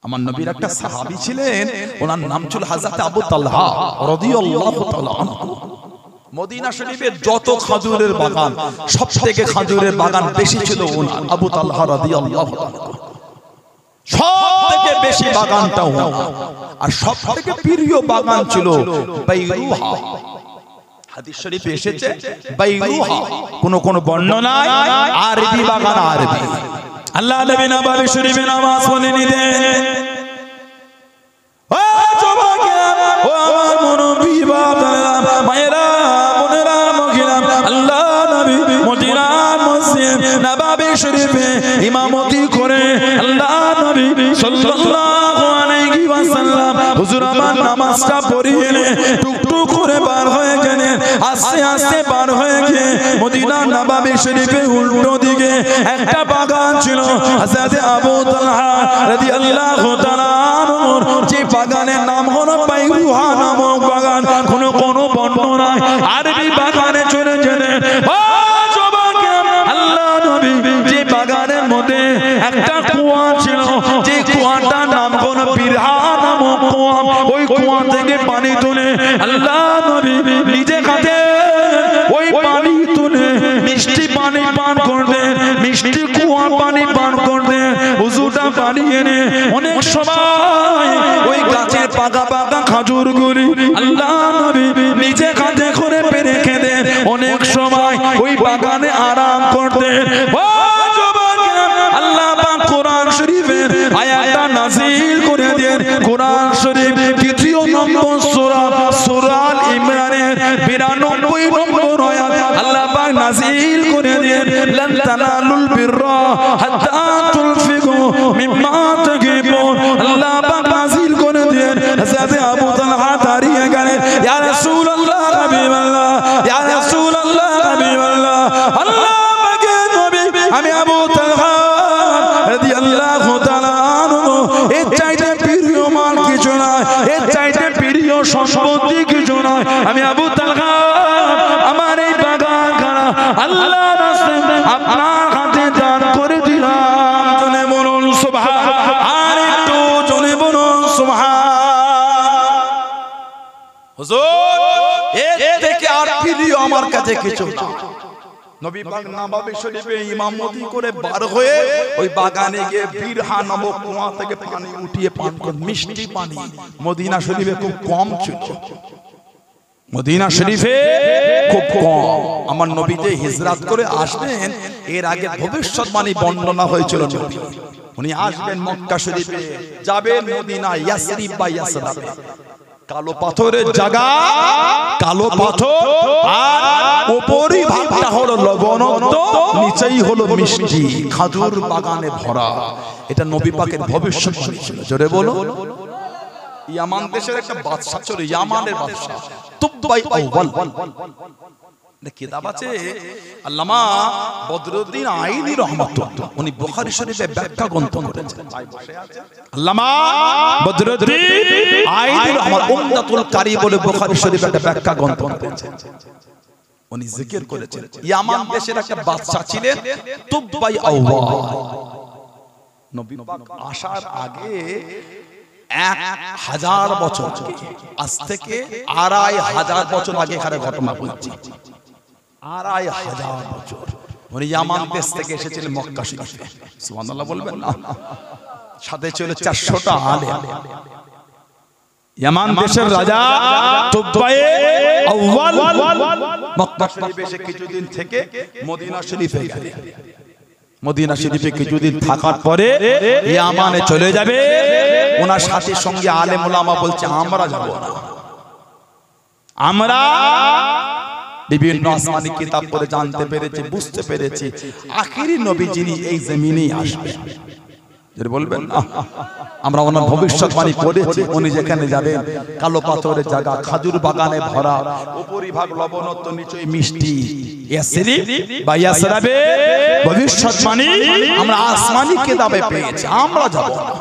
আমার নবীর একটা সাহাবী ছিলেন, ওনার নাম ছিল হযরত আবু তালহা রাদিয়াল্লাহু তাআলা আনহু। মদিনা শরীফের যত খেজুরের বাগান, সবথেকে খেজুরের বাগান বেশি ছিল ওনার, আবু তালহা রাদিয়াল্লাহু তাআলা। সবথেকে বেশি বাগানটা ওনার, আর সবথেকে প্রিয় বাগান ছিল বাইরুহা। হাদিস শরীফে এসেছে বাইরুহা, কোন বর্ণনায় আরবি বাগান, আরবি। আল্লাহ নবী নববী শরীফে নামাজ পড়ে নিতেন। ও যুবকেরা, ও আমার মুরব্বি বাবারা, মায়েরা, বোনেরা, মহিলা, আল্লাহ নবী মদিনার মসজিদ নববী শরীফে ইমামতি করে আল্লাহ নবী সাল্লাল্লাহু আলাইহি ওয়াসাল্লাম হুজুর আমার নামাজটা পড়িয়ে টুকটুক করে বার হয়ে গেলেন। আস্তে আস্তে বার হয়ে গিয়ে মদিনা নববী শরীফে উল্টো দিকে একটা বাগান ছিল, হযরত আবু তালহা রাদিয়াল্লাহু তাআলা আনহুর যে বাগানের নাম হলো বাইরুহা নামক বাগান। কোন বর্ণনায় আরবি বাগানে চলে গেলেন। ও যুবকেরা, আল্লাহ নবী যে বাগানের মধ্যে একটা কুয়া ছিল, যে কুয়াটার নাম হলো বিরহা নামক কুয়া, ওই কুয়া থেকে পানি তুলে আল্লাহ নবী নিজে হাতে ওই পানি তুলে মিষ্টি পানি পান করতেন, মিষ্টি কুয়ার পানি পান করতেন। হুজুরটা পানি এনে অনেক সময় ওই গাছের পাকা পাকা খাজুরগুলি আল্লাহ নবী নিজে হাতে করে পেরে খেতেন। অনেক সময় ওই বাগানে আরাম করতেন। ও যুবকেরা, আল্লাহ পাক কোরআন শরীফের আয়াতটা নাযিল করে দেন। কোরআন শরীফ ৩য় নম্বর সূরা, সূরা আল ইমরানের ৯২ নম্বর আয়াত আল্লাহ পাক নাযিল করে দেন। লান তানালুল বিররা হাত্তা তুনফিকু মিম্মা তুহিব্বুন। আল্লাহ পাক নাযিল করে দেন। হযরত আবু তালহা দাঁড়িয়ে গেলেন, ইয়া রাসূলুল্লাহ, হাবিবাল্লাহ, ইয়া রাসূলুল্লাহ, হাবিবাল্লাহ, আল্লাহ পাকের নবী, আমি আবু তালহা রাদিয়াল্লাহু তাআলা আনহু, এর চাইতে প্রিয় মাল কিছু নয়, এর চাইতে প্রিয় সম্পত্তি কিছু নয়। আমি আবু তালহা আমার এই বাগানখানা আল্লাহর রাস্তায় আপনার হাতে দান করে দিলাম। জনে বলুন সুবহান, আর একটু জনে বলুন সুবহান। হুজুর, এর থেকে আর প্রিয় আমার কাছে কিছু না। নবী পাক নববী শরীফে ইমামতি করে বার হয়ে ওই বাগানে গিয়ে বিরহা নামক কুয়া থেকে পানি উঠিয়ে পান করেন, মিষ্টি পানি। মদিনা শরীফে খুব কম ছিল, মদিনা শরীফে খুব কম। আমার নবী যে হিজরত করে আসবেন, এর আগে ভবিষ্যৎবাণী বর্ণনা হয়েছিল। নবী উনি আসবেন মক্কা শরীফে, যাবেন মদিনা, ইয়াসরিব বা ইয়াসরাবে। কালো পাথরের জায়গা, কালো পাথর, আর উপরি ভাগটা হলো লবণাক্ত, নিচেই হলো মিষ্টি, খাজুর বাগানে ভরা। এটা নবী পাকের ভবিষ্যৎবাণী ছিল। জোরে বলো। ইয়ামান দেশের একটা বাদশা ছিল, ইয়ামানের বাদশা তুবাই আউয়াল। কিতাব আছে আল্লামা বদরুদ্দিন আইনি রাহমাতুল্লাহ, উনি বুখারী শরীফে ব্যাখ্যা গ্রন্থ করেছেন। আল্লামা বদরুদ্দিন আইনি রাহমাতুল্লাহ উমদাতুল কারি বলে বুখারী শরীফে একটা ব্যাখ্যা গ্রন্থ করেছেন। উনি জিকির করেছেন ইয়ামান দেশের একটা বাদশা ছিলেন তুবাই আউয়াল। নবী পাক আসার আগে ১০০০ বছর, আজ থেকে ২৫০০ বছর আগে এখানে ঘটনা বলছি। ২৫০০ বছর উনি ইয়ামান দেশ থেকে এসেছিলেন মক্কা শরীফে। সুবহানাল্লাহ বলবেন না? সাথে ছিল ৪০০টা আলেম। ইয়ামান দেশের রাজা তুবাই আউয়াল মক্কা শরীফে এসে কিছুদিন থেকে মদিনা শরীফে গেলেন। মদিনা শরীফে কিছুদিন থাকার পরে ইয়ামানে চলে যাবে। ওনার সাথে সঙ্গে আলেম ওলামা বলছে আমরা যাব না, আমরা বিভিন্ন আসমানি কিতাব পড়ে জানতে পেরেছি, বুঝতে পেরেছি আখিরি নবী যিনি এই জমিনেই আসবেন। যদি বলবেন না, আমরা ওনার ভবিষ্যৎবাণী পড়েছি। উনি যেখানে যাবেন কালো পাথরের জায়গা, খাজুর বাগানে ভরা, উপরিভাগ লবণাক্ত, নিচে মিষ্টি। ইয়াসরিব বা ইয়াসরাবে ভবিষ্যৎবাণী আমরা আসমানি কিতাবে পেয়েছি, আমরা যাব না।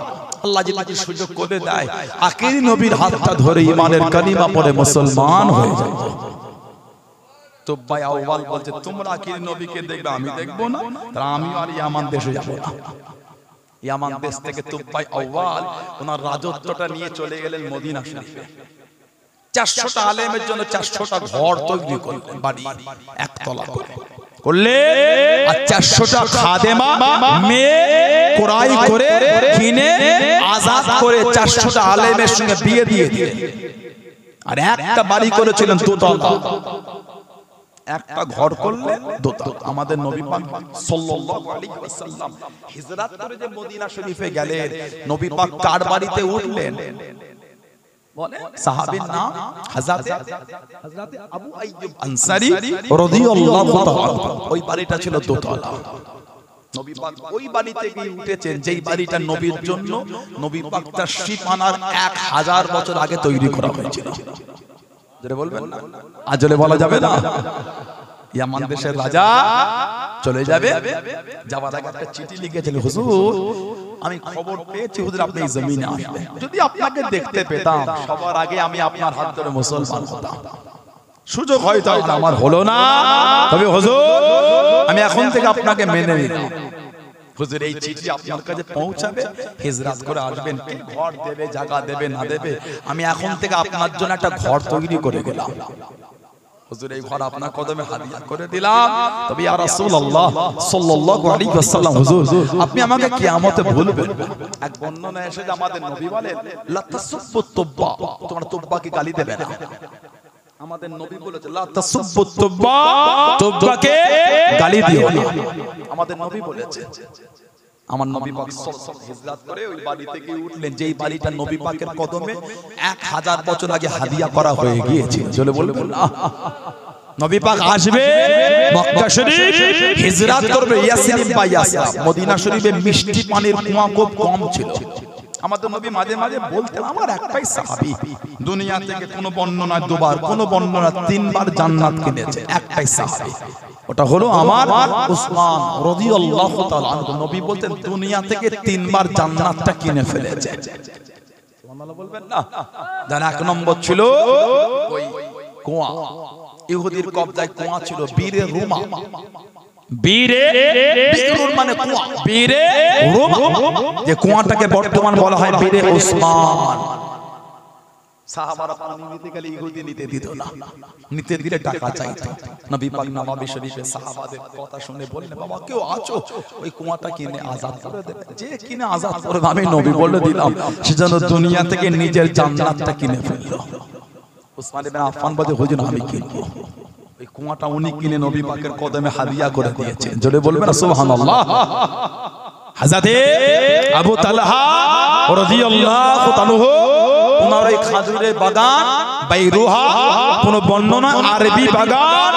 আল্লাহ যদি সুযোগ করে দেয়, আখিরি নবীর হাতটা ধরে ঈমানের কালিমা পড়ে মুসলমান হয়ে যায়। তুবাই আউয়াল বলছে তোমরা আখিরি নবীকে দেখবে, আমি দেখব না, তাহলে আমি আর ইয়ামান দেশে যাব না। ইয়ামান দেশ থেকে তুবাই আউয়াল ওনার রাজত্বটা নিয়ে চলে গেলেন মদিনা শরীফে। 400টা আলেমের জন্য 400টা ঘর তৈরি করলেন, বাড়ি একতলা করে করলে, আর 400টা খাদেমা মেয়ে ক্রয় করে কিনে আজাদ করে 400টা আলেমের সঙ্গে বিয়ে দিয়ে দিলেন। আর একটা বাড়ি করেছিলেন দোতলা, একটা ঘর করলেন দোতলা। আমাদের নবী পাক সাল্লাল্লাহু আলাইহি ওয়াসাল্লাম হিজরত করে যে মদিনা শরীফে গেলেন, নবী পাক কার বাড়িতে উঠলেন বলে? সাহাবীর নাম হযরত আবু আইয়ুব আনসারী রাদিয়াল্লাহু তাআলা। ওই বাড়িটা ছিল দোতলা। নবী পাক ওই বাড়িতে গিয়ে উঠেছেন যেই বাড়িটা নবীর জন্য নবী পাক তাশরীফ আনার 1000 বছর আগে তৈরি করা হয়েছিল। জোরে বলবেন না? আজলে বলা যাবে না? ইয়ামান দেশের রাজা চলে যাবে, যাওয়ার আগে একটা চিঠি লিখেছিলেন, হুজুর আমি খবর পেয়েছি হুজুর আপনি এই জমিনে আসবেন, যদি আপনাকে দেখতে পেতাম সবার আগে আমি আপনার হাত ধরে মুসলমান হতাম। সুযোগ হয়তো আমার হলো না, তবে হুজুর আমি এখন থেকে আপনাকে মেনে নিলাম। হুজুর এই চিঠি আপনার কাছে পৌঁছাবে, হিজরত করে আসবেন, কি ঘর দেবে জায়গা দেবে না দেবে, আমি এখন থেকে আপনার জন্য একটা ঘর তৈরি করে গেলাম। হুজুর এই ঘর আপনার কদমে হাদিয়া করে দিলাম। তবে ইয়া রাসূলুল্লাহ সাল্লাল্লাহু আলাইহি ওয়াসাল্লাম, হুজুর আপনি আমাকে কিয়ামতে ভুলবেন। এক বর্ণনা এসেছে আমাদের নবী বলেন লা তাসুব্বুত তুব্বা, তোমরা তুব্বাকে গালি দেবে না। আমাদের নবী বলেছে লা তাসুব্বুত তুব্বা, তুব্বাকে গালি দিও না। আমাদের নবী বলেছে। আমার নবী পাক সাল্লাল্লাহু হিজরত করে ওই বাড়ি থেকে উঠলেন যেই বাড়িটা নবী পাকের কদমে 1000 বছর আগে হাদিয়া করা হয়ে গিয়েছে। চলে বলবেন না নবী পাক আসবে মক্কা শরীফ, হিজরত করবে ইয়াসরিব বা ইয়াসরা। মদিনা শরীফে মিষ্টি পানির কুয়া খুব কম ছিল। আমাদের নবী মাঝে মাঝে বলতেন আমার একটাই সাহাবী দুনিয়া থেকে কোন বর্ণনা দুবার, কোন বর্ণনা 3 বার জান্নাত কিনেছে, একটাই সাহাবী, ওটা হলো আমার উসমান রাদিয়াল্লাহু তাআলা আনহু। নবী বলতেন দুনিয়া থেকে 3 বার জান্নাতটা কিনে ফেলেছে। সুবহানাল্লাহ বলবেন না? যার 1 নম্বর ছিল ওই কুয়া, ইহুদির কবজায় কুয়া ছিল, বীরে রুমা। বীরুর মানে কুয়া, বীরে রুমা, যে কুয়াটাকে বর্তমান বলা হয় বীরে ওসমান। সাহাবারা পানি নিতে গেলে ইহুদি নিতে দিত না, নিতে দিলে টাকা চাইতো। নবী পাক নববী শরীফে সাহাবাদের কথা শুনে বললেন বাবা কেউ আছো ওই কুয়াটা কিনে আজাদ করে দেবে। যে কিনে আজাদ করবে আমি নবী বলে দিলাম সে যেন দুনিয়া থেকে নিজের জান্নাতটা কিনে ফেললো। উসমান ইবনে আফফান বলে হুজুর আমি কিনবো। ওই কুয়াটা উনি কিনে নবী পাকের কদমে হাদিয়া করে দিয়েছেন। জোরে বলবেন সুবহানাল্লাহ। হযরতে আবু তালহা রাদিয়াল্লাহু তাআলা ওনার এই খাজুরের বাগান বাইরুহা, কোন বর্ণনা আরবি বাগান,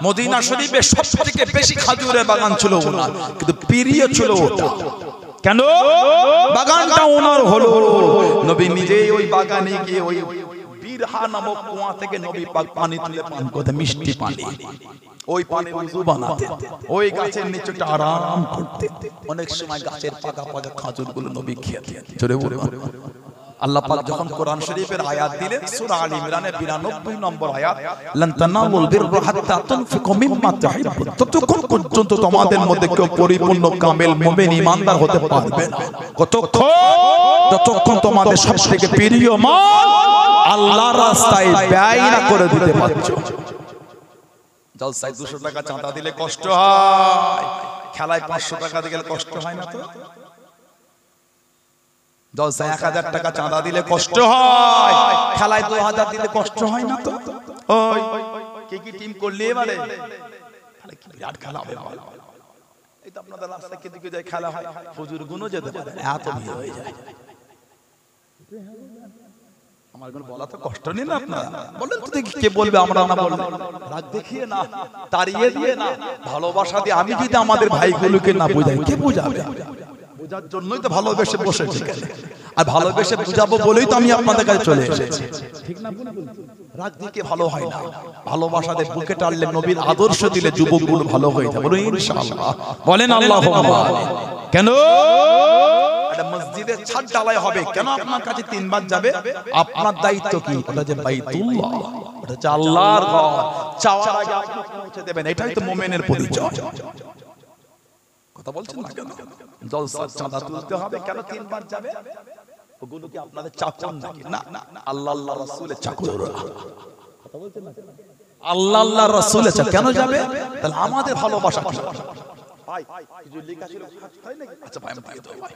মদিনা শরীফে সবথেকে বেশি খাজুরের বাগান ছিল ওনার, কিন্তু প্রিয় ছিল ওটা। কেন বাগানটা ওনার হলো? নবী নিজেই ওই বাগানে গিয়ে ওই বীরহা নামক কুয়া থেকে নবী পাক পানি তুলে পান করতেন, মিষ্টি পানি। ওই পানি ওযু বানাতেন, ওই গাছের নিচেটা আরাম করতেন। অনেক সময় গাছের পাকা পাকা খাজুরগুলো নবী খেতেন। জোরে বলুন। আল্লাহ পাক যখন কোরআন শরীফের আয়াত দিলেন সূরা আল ইমরানের 92 নম্বর আয়াত, লান তানালুল বিররা হাত্তা তুনফিকু মিম্মা তুহিব্বুন, ততক্ষণ পর্যন্ত তোমাদের মধ্যে কেউ পরিপূর্ণ কামেল মুমিন ঈমানদার হতে পারবে না যতক্ষণ তোমাদের সবথেকে প্রিয় মাল আল্লাহর রাস্তায় ব্যয় না করে দিতে পারছো। জলসায় 200 টাকা চাঁদা দিলে কষ্ট হয়, খেলায় 500 টাকা দিলে কষ্ট হয় না তো? জলসায় 1000 টাকা চাঁদা দিলে কষ্ট হয়, খেলায় 2000 দিলে কষ্ট হয় না তো? ওই কে কি টিম করলে এবারে তাহলে কি বিরাট খেলা হবে। এই তো আপনাদের রাস্তা কে দিকে যায় খেলা হয়, হুজুর গুনো যেতে পারে এত ভিড় হয়ে যায়। আমার কোনো বলা তো কষ্ট নেই না, আপনারা বলেন তো দেখি কে বলবে আমরা না বলবো? রাগ দেখিয়ে না, তাড়িয়ে দিয়ে না, ভালোবাসা দিয়ে। আমি যদি আমাদের ভাইগুলোকে না বোঝাই কে বোঝাবে? বোঝার জন্যই তো ভালোবেসে বসেছি, আর ভালোবেসে বুঝাবো বলেই তো আমি আপনাদের কাছে চলে এসেছি, ঠিক না? রাগ দিকে ভালো হয় না, ভালোবাসাতে বুকে টানলে নবীর আদর্শ দিলে যুবকগুলো ভালো হয়ে যায়। বলুন ইনশাআল্লাহ, বলেন আল্লাহুম্মা। কেন মসজিদের ছাদ ঢালাই হবে, কেন আপনার কাছে 3 বার যাবে? আপনার দায়িত্ব কি? ওটা যে বাইতুল্লাহ, ওটা যে আল্লাহর ঘর, চাওয়ার আগে আপনি পৌঁছে দেবেন, এটাই তো মুমিনের পরিচয়। কথা বলছেন না কেন? জলসা চাঁদা তুলতে হবে কেন 3 বার যাবে? ওগুলো কি আপনাদের চাকর নাকি? না, আল্লাহ আল্লাহ রাসূলের চাকর। কথা বলছেন না কেন? আল্লাহ আল্লাহ রাসূলের চাকর কেন যাবে? তাহলে আমাদের ভালোবাসা কি? ভাই কিছু লেখা ছিল হয় নাকি? আচ্ছা ভাই আমি দিয়ে দেব ভাই,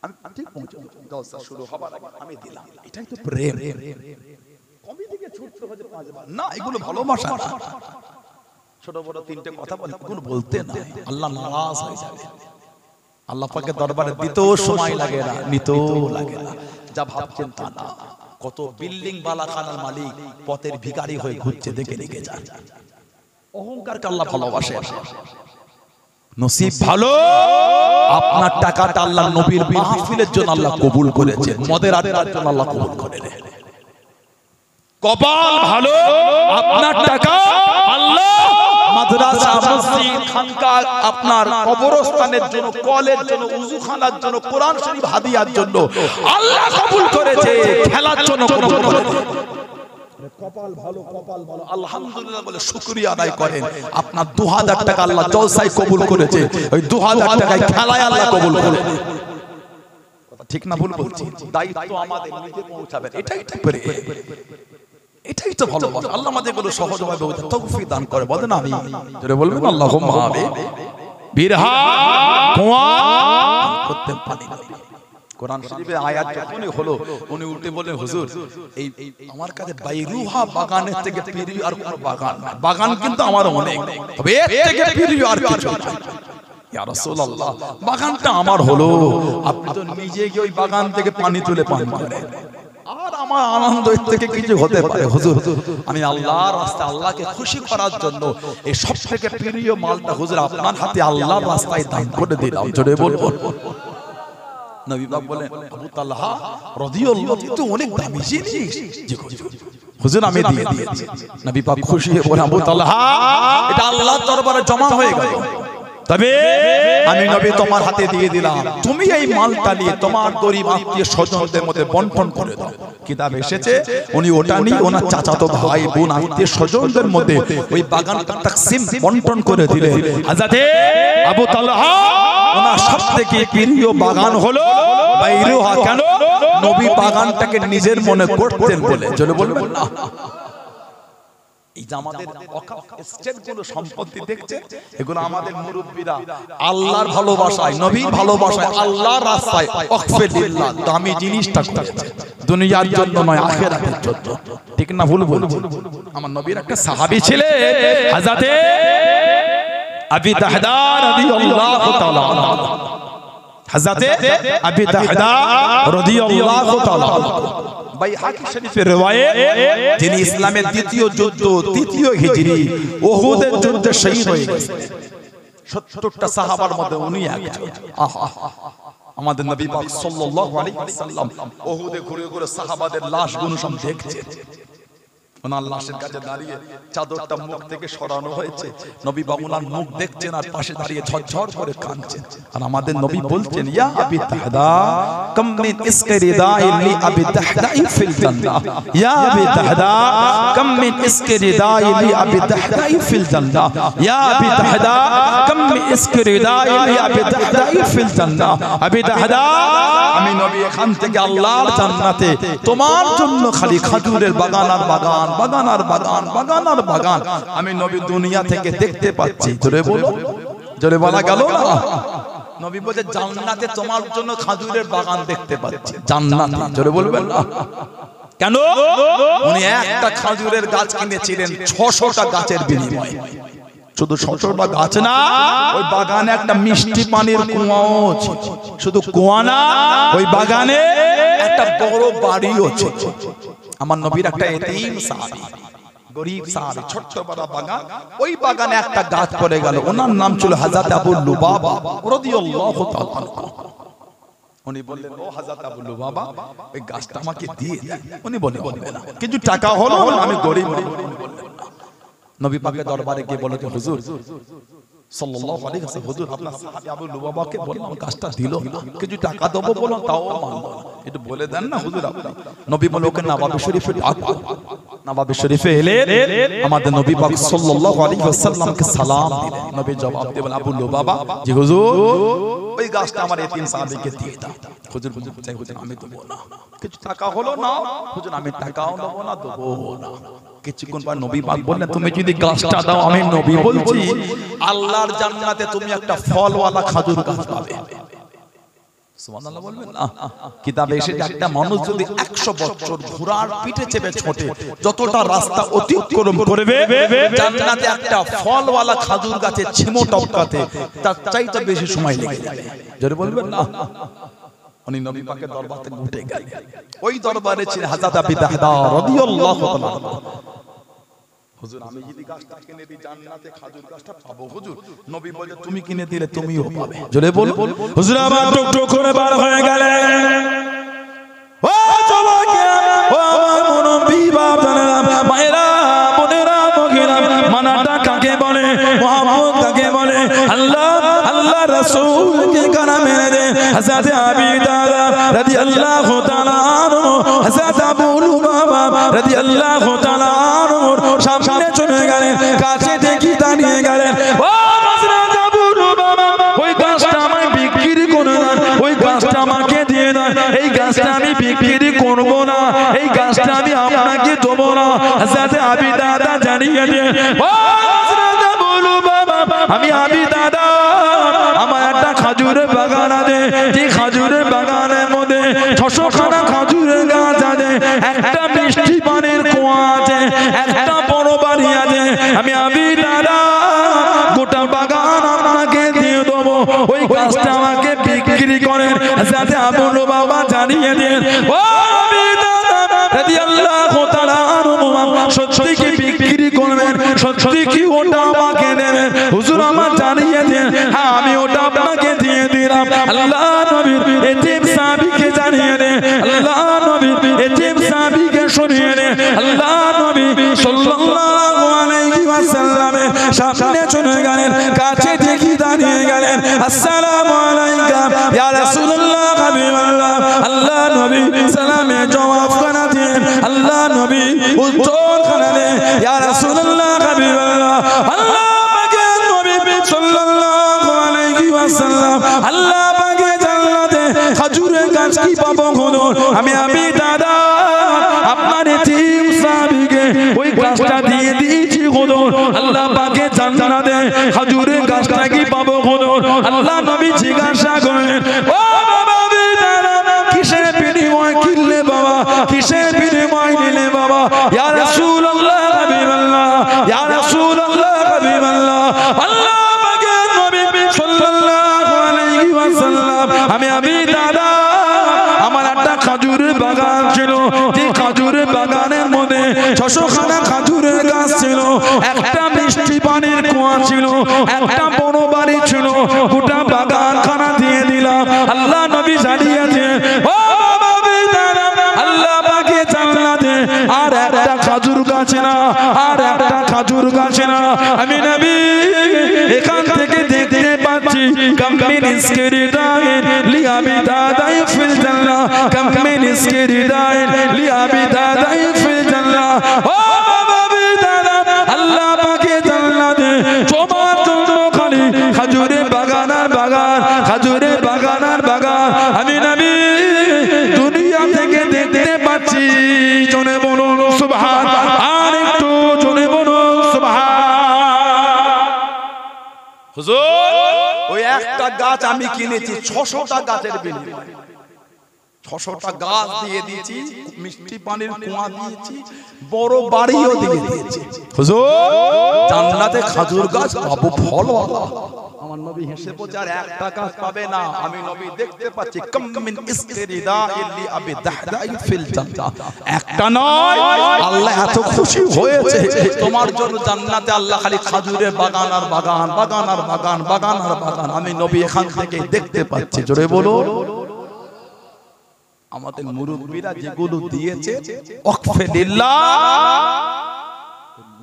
আমি ঠিক পৌঁছে জলসা শুরু হবার আগে আমি দিলাম। এটাই তো প্রেম। কমিটিকে ছুটতে হবে 5 বার না, এগুলো ভালোবাসা না। ছোট বড় 3টে কথা বলে এগুলো বলতে না, আল্লাহ নারাজ হয়ে যাবে। আল্লাহ পাকের দরবারে দিতেও সময় লাগে না, নিতেও লাগে না। যা ভাবছেন তা না। কত বিল্ডিং বালা খানার মালিক পথের ভিখারি হয়ে ঘুরছে, দেখে রেখে যায়। অহংকারকে আল্লাহ ভালোবাসে। নসিব ভালো, আপনার টাকাটা আল্লাহ নবীর মাহফিলের জন্য আল্লাহ কবুল করেছেন, মদের আড্ডার জন্য আল্লাহ কবুল করেন। কপাল ভালো, আপনার টাকা আল্লাহ মাদ্রাসা, মসজিদ, খানকা, আপনার কবরস্থানের জন্য, কলের জন্য, উযুখানার জন্য, কোরআন শরীফ হাদিয়ার জন্য আল্লাহ কবুল করেছে, খেলার জন্য কবুল করেছে। কপাল ভালো, কপাল ভালো, আলহামদুলিল্লাহ বলে শুকরিয়া আদায় করেন। আপনার 2000 টাকা আল্লাহ জলসায় কবুল করেছে, ওই 2000 টাকায় খেলায় আল্লাহ কবুল করেছে। কথা ঠিক না ভুল বলছি? দায়িত্ব আমাদের, নিজে পৌঁছাবেন। এটাই ঠিক করে, এটাই তো ভালোবাসা। আল্লাহ আমাদের গুলো সহজভাবে তৌফিক দান করে। বলেন আমি জোরে বলবেন আল্লাহুম্মা আমিন। বিরহা কুয়া করতে পারি না। কোরআন শরীফে আয়াত যখনই হলো উনি উল্টে বলেন, হুজুর এই আমার কাছে বাইরুহা বাগানের থেকে প্রিয় আর কোন বাগান না। বাগান কিন্তু আমার অনেক, তবে এর থেকে প্রিয় আর কিছু না। ইয়া রাসূলুল্লাহ, বাগানটা আমার হলো, আপনি তো নিজে গিয়ে ওই বাগান থেকে পানি তুলে পান করেন। আর আমার আনন্দ এর থেকে কিছু হতে পারে? হুজুর আমি আল্লাহর রাস্তায় আল্লাহকে খুশি করার জন্য এই সবথেকে প্রিয় মালটা হুজুর আপনার হাতে আল্লাহর রাস্তায় দান করে দিলাম। জোরে বলুন। নবী পাক বলেন, আবু তালহা রাদিয়াল্লাহু আনহু তো অনেক দামি জিনিস, হুজুর আমি দিয়ে দিয়েছি। নবী পাক খুশি হয়ে বলেন, আবু তালহা এটা আল্লাহর দরবারে জমা হয়ে গেল, তবে আমি নবী তোমার হাতে দিয়ে দিলাম, তুমি এই মালটা নিয়ে তোমার গরিব আত্মীয় স্বজনদের মধ্যে বন্টন করে দাও। কিতাব এসেছে উনি ওটা নিয়ে ওনার চাচাতো ভাই বোন আত্মীয় স্বজনদের মধ্যে ওই বাগানটা তাকসিম বন্টন করে দিলেন। হযরতে আবু তালহা ওনার সবথেকে প্রিয় বাগান হলো বাইরুহা। কেন? নবী বাগানটাকে নিজের মনে করতেন বলে। চলে বলবেন না, এই যে আমাদের স্টেট গুলো সম্পত্তি দেখছে, এগুলো আমাদের মুরব্বীরা আল্লাহর ভালোবাসায়, নবীর ভালোবাসায়, আল্লাহর রাস্তায় ওয়াকফে লিল্লাহ দামি জিনিসটা করেছে, দুনিয়ার জন্য নয়, আখিরাতের জন্য। ঠিক না ভুল বলছি? আমার নবীর একটা সাহাবী ছিলেন হযরতে আবি দাহদা রাদিয়াল্লাহু তাআলা আনহু। হযরতে আবি দাহদা রাদিয়াল্লাহু তাআলা আনহু বাইহাকি শরীফের রিওয়ায়াত, যিনি ইসলামের দ্বিতীয় যুদ্ধ 3য় হিজরি উহুদের যুদ্ধে শহীদ হয়ে গেছেন। 70টা সাহাবার মধ্যে উনি একজন। আমাদের নবী পাক সাল্লাল্লাহু আলাইহি ওয়াসাল্লাম উহুদে ঘুরে ঘুরে সাহাবাদের লাশগুলো সব দেখছেন। ওনার লাশের কাছে দাঁড়িয়ে চাদরটা মুখ থেকে সরানো হয়েছে, নবী পাক ওনার মুখ দেখছেন আর পাশে দাঁড়িয়ে ঝরঝর করে কাঁদছেন। আর আমাদের নবী বলছেন, ইয়া আবি দাহদা কাম মিন ইসকি রিদাই লি আবি দাহদাই ফিল জান্নাহ, ইয়া আবি দাহদা কাম মিন ইসকি রিদাই লি আবি দাহদাই ফিল জান্নাহ, ইয়া আবি দাহদা কাম মিন ইসকি রিদাই লি আবি দাহদাই ফিল জান্নাহ। আবি দাহদা, আমি নবী এখান থেকে আল্লাহর জান্নাতে তোমার জন্য খালি খেজুরের বাগান আর বাগান, বাগান আর বাগান, বাগান আর বাগান আমি নবী দুনিয়া থেকে দেখতে পাচ্ছি। জোরে বলো, জোরে বলা গেল না? নবী বলে জান্নাতে তোমার জন্য খেজুরের বাগান দেখতে পাচ্ছি, জান্নাতে। জোরে বলবেন না? কেন? উনি একটা খেজুরের গাছ কিনেছিলেন 600টা গাছের বিনিময়ে। শুধু 600টা গাছ না, ওই বাগানে একটা মিষ্টি পানির কুয়াও ছিল। শুধু কুয়া না, ওই বাগানে একটা বড় বাড়িও ছিল। আমার নবীর একটা এতিম সাহাবী, গরীব সাহাবী, ছোট্ট বড় বাগান, ওই বাগানে একটা গাছ পড়ে গেল। ওনার নাম ছিল হযরত আবু লুবাবা রাদিয়াল্লাহু তাআলা আনহু। উনি বললেন, ও হযরত আবু লুবাবা এই গাছটা আমাকে দিয়ে দেন। উনি বললেন, না কিছু টাকা হলো, আমি গরীব। নবী পাকের দরবারে গিয়ে বলে, হুজুর সাল্লাল্লাহু আলাইহি ওয়াসাল্লাম হুজুর আপনার সাহাবী আবু লুবাবাকে বললাম কাজটা দিল না, কিছু টাকা দেবো বললাম তাও মানলো না, একটু বলে দেন না হুজুর আপনি। নবী বলে ওকে নবাবী শরীফে ডাকো। নবাবী শরীফে এলে আমাদের নবী পাক সাল্লাল্লাহু আলাইহি ওয়াসাল্লামকে সালাম দিলেন। নবী জবাব দিয়ে বলেন আবু লুবাবা জি হুজুর ওই গাছটা আমার এতিম সাহাবীকে দিয়ে দাও। হুজুর চাই হুজুর আমি দেবো না, কিছু টাকা হলো না হুজুর আমি টাকাও দেবো না দেবো না। কিছুক্ষণ পর নবী পাক বললেন তুমি যদি গাছটা দাও আমি নবী বলছি আল্লাহর জান্নাতে তুমি একটা ফলওয়ালা খেজুর গাছ পাবে। সুবহানাল্লাহ বলবেন না? কিতাবে এসেছে একটা মানুষ যদি 100 বছর ঘোড়ার পিঠে চেপে ছোটে যতটা রাস্তা অতিক্রম করবে জান্নাতে একটা ফলওয়ালা খেজুর গাছের ছিমো টপকাতে তার চাইতে বেশি সময় লেগে যাবে। জোরে বলবেন না? উনি নবী পাকের দরবার থেকে উঠে গেলেন। ওই দরবারে ছিলেন হযরত আবু দাহদা রাদিয়াল্লাহু তাআলা। হুজুর আমি যদি গাছটা কিনে দিই জান্নাতে খেজুর গাছটা পাবো হুজুর? নবী বলে তুমি কিনে দিলে তুমিও পাবে। জোরে বল। হুজুর আবার টুকটুক করে বার হয়ে গেলেন। ও জবাকে ও আমার মুনব্বি বাবারা মায়েরা বোনেরা মহিলা মানাটা কাকে বলে, মুহাম্মদ কাকে বলে, আল্লাহ আল্লাহ রাসূলকে কানা মেরে দে। হযরত আবু দাদা রাদিয়াল্লাহু তাআলা আনহু হযরত আবু লুবাবা রাদিয়াল্লাহু তাআলা আনহু সামনে চলে গেলেন, কাছে দেখি দাঁড়িয়ে গেলেন। ও হযরত আবু লুবাবা ওই গাছটা আমায় বিক্রি করে দেন, ওই গাছটা আমাকে দিয়ে দেন, এই গাছটা আমি বিক্রি করব না, এই গাছটা আমি আপনাকে দেব না। হযরত আবু দাদা জানিয়ে দেন ও হযরত আবু লুবাবা আমি আবু দাদা আমার একটা খেজুরের বাগান আছে, যে খেজুরের বাগানের মধ্যে 600 খানা খেজুরের গাছ আছে, একটা মিষ্টি পানির কুয়া আছে, একটা বড় বাড়ি আছে, আমি আবু দাদা গোটা বাগান আপনাকে দিয়ে দেবো, ওই গাছটা আমাকে বিক্রি করেন। যাতে আবু লুবাবা জানিয়ে দেন ও আবু দাদা রাদিয়াল্লাহু তাআলা আনহু সত্যি কি বিক্রি করবেন, সত্যি কি ওটা আমাকে দেবেন? হুজুর আমার জানিয়ে দেন হ্যাঁ আমি ওটা আপনাকে দিয়ে দিলাম। আল্লাহ নবীর এতিম সাহাবীকে জানিয়ে দেন, আল্লাহ নবীর এতিম সাহাবীকে শুনিয়ে দেন। আল্লাহ নবী সাল্লাল্লাহু আলাইহি ওয়াসাল্লামের সামনে চলে গেলেন, কাছে দেখি দাঁড়িয়ে গেলেন। আসসালামু আলাইকা ইয়া রাসূলুল্লাহ হাবিবাল্লাহ। আল্লাহ নবী সালামে জবাব করে দেন, আল্লাহ নবী উত্তর করে দেন ইয়া রাসূলুল্লাহ হাবিবাল্লাহ। আল্লাহ পাকের নবী সাল্লাল্লাহু আলাইহি ওয়াসাল্লাম আল্লাহ পাকের জান্নাতে খেজুরের গাছ কি পাবো হুজুর? আমি আবু দাদা আপনার এতিম সাহাবীকে ওই গাছটা দিয়ে দিয়েছি হুজুর, আল্লাহ পাকের জান্নাতে খেজুরের গাছটা কি পাবো হুজুর? আল্লাহ নবী জিজ্ঞাসা করলেন ও বাবা আবু দাদা কিসের বিনিময় কিনলে বাবা, কিসের বিনিময় নিলে বাবা? ইয়া রাসূলুল্লাহ হাবিবাল্লাহ, ইয়া রাসূলুল্লাহ হাবিবাল্লাহ। আল্লাহ পাকের নবী সাল্লাল্লাহু আলাইহি ওয়াসাল্লাম আমি আবু দাদা আমার একটা খেজুরের বাগান ছিল, যে খেজুরের বাগানের মধ্যে 600 খানা খেজুরের গাছ ছিল, একটা মিষ্টি পানির কুয়া ছিল, একটা বড় বাড়ি ছিল, গোটা বাগান খানা দিয়ে দিলাম। আল্লাহ নবী জানিয়েছেন ও বাবা আবু দাদা আল্লাহ পাকে জান্নাতে আর একটা খেজুর গাছ না, আর একটা খেজুর গাছ না। আমি নবী এখান থেকে দেখতে পাচ্ছি কামিন ইসকিরিদাইন লি আবি দাদাই ফিল জান্নাহ, কামিন ইসকিরিদাইন লি আবি দাদাই ফিল জান্নাহ। ও বাবা আবু দাদা আল্লাহ পাকে জান্নাতে তোমার জন্য খালি খেজুরের বাগান আর বাগান, খেজুরের বাগান আর বাগান। আমি নবী দুনিয়া থেকে দেখতে পাচ্ছি। জোরে বলুন সুবহান, আর একটু জোরে বলুন সুবহান। হুজুর ওই একটা গাছ আমি কিনেছি 600টা গাছের বিনিময়ে, 600টা গাছ দিয়ে দিয়েছি, মিষ্টি পানির কুয়া দিয়েছি, বড় বাড়িও দিয়ে দিয়েছি। হুজুর জান্নাতে খেজুর গাছ পাবো ফলওয়ালা। আমার নবী হেসে বলছে আর একটা গাছ পাবে না। আমি নবী দেখতে পাচ্ছি কামিন ইসকিরিদাইন লি আবি দাহদাই ফিল জান্নাহ, একটা নয় আল্লাহ এত খুশি হয়েছে তোমার জন্য জান্নাতে আল্লাহ খালি খেজুরের বাগান আর বাগান, বাগান আর বাগান, বাগান আর বাগান। আমি নবী এখান থেকে দেখতে পাচ্ছি। জোরে বলো। আমাদের মুরব্বিরা যেগুলো দিয়েছে ওয়াকফে লিল্লাহ,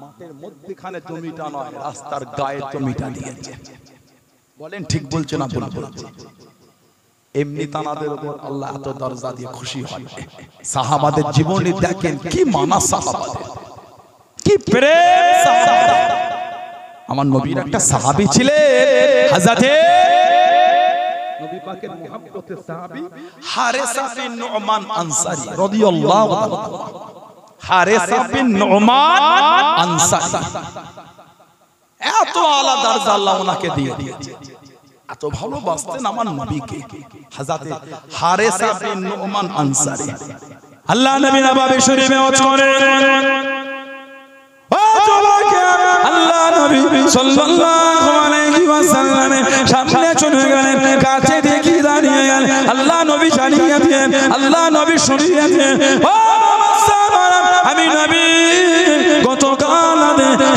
মাটির মধ্যখানে জমিটা নয়, রাস্তার গায়ে জমিটা দিয়েছে। বলেন ঠিক বলছে না ভুল বলছে? এমনি তানাদের উপর আল্লাহ এত দরজা দিয়ে খুশি হয়। সাহাবাদের জীবনে দেখেন কি মানা, সাহাবাদের কি প্রেম সাহাবাদের। আমার নবীর একটা সাহাবী ছিলেন, হযরতে নবী পাকের মুহাব্বতের সাহাবী হারেসা বিন নুমান আনসারী রাদিয়াল্লাহু তাআলা। হারেসা বিন নুমান আনসারী, এত আলা দরজা আল্লাহ ওনাকে দিয়ে দিয়েছে, এত ভালোবাসতেন আমার নবীকে। হযরতে হারেসা বিন নুমান আনসারী, আল্লাহ নবী নববী শরীফে ওয়াজ করেন, আল্লাহ নবী সাল্লাল্লাহু আলাইহি ওয়াসাল্লামের সামনে চলে গেলেন, কাছে দেখি দাঁড়িয়ে গেলেন। আল্লাহ নবী জানিয়ে দেন, আল্লাহ নবী শুনিয়ে দেন, ও আমি নবী গতকাল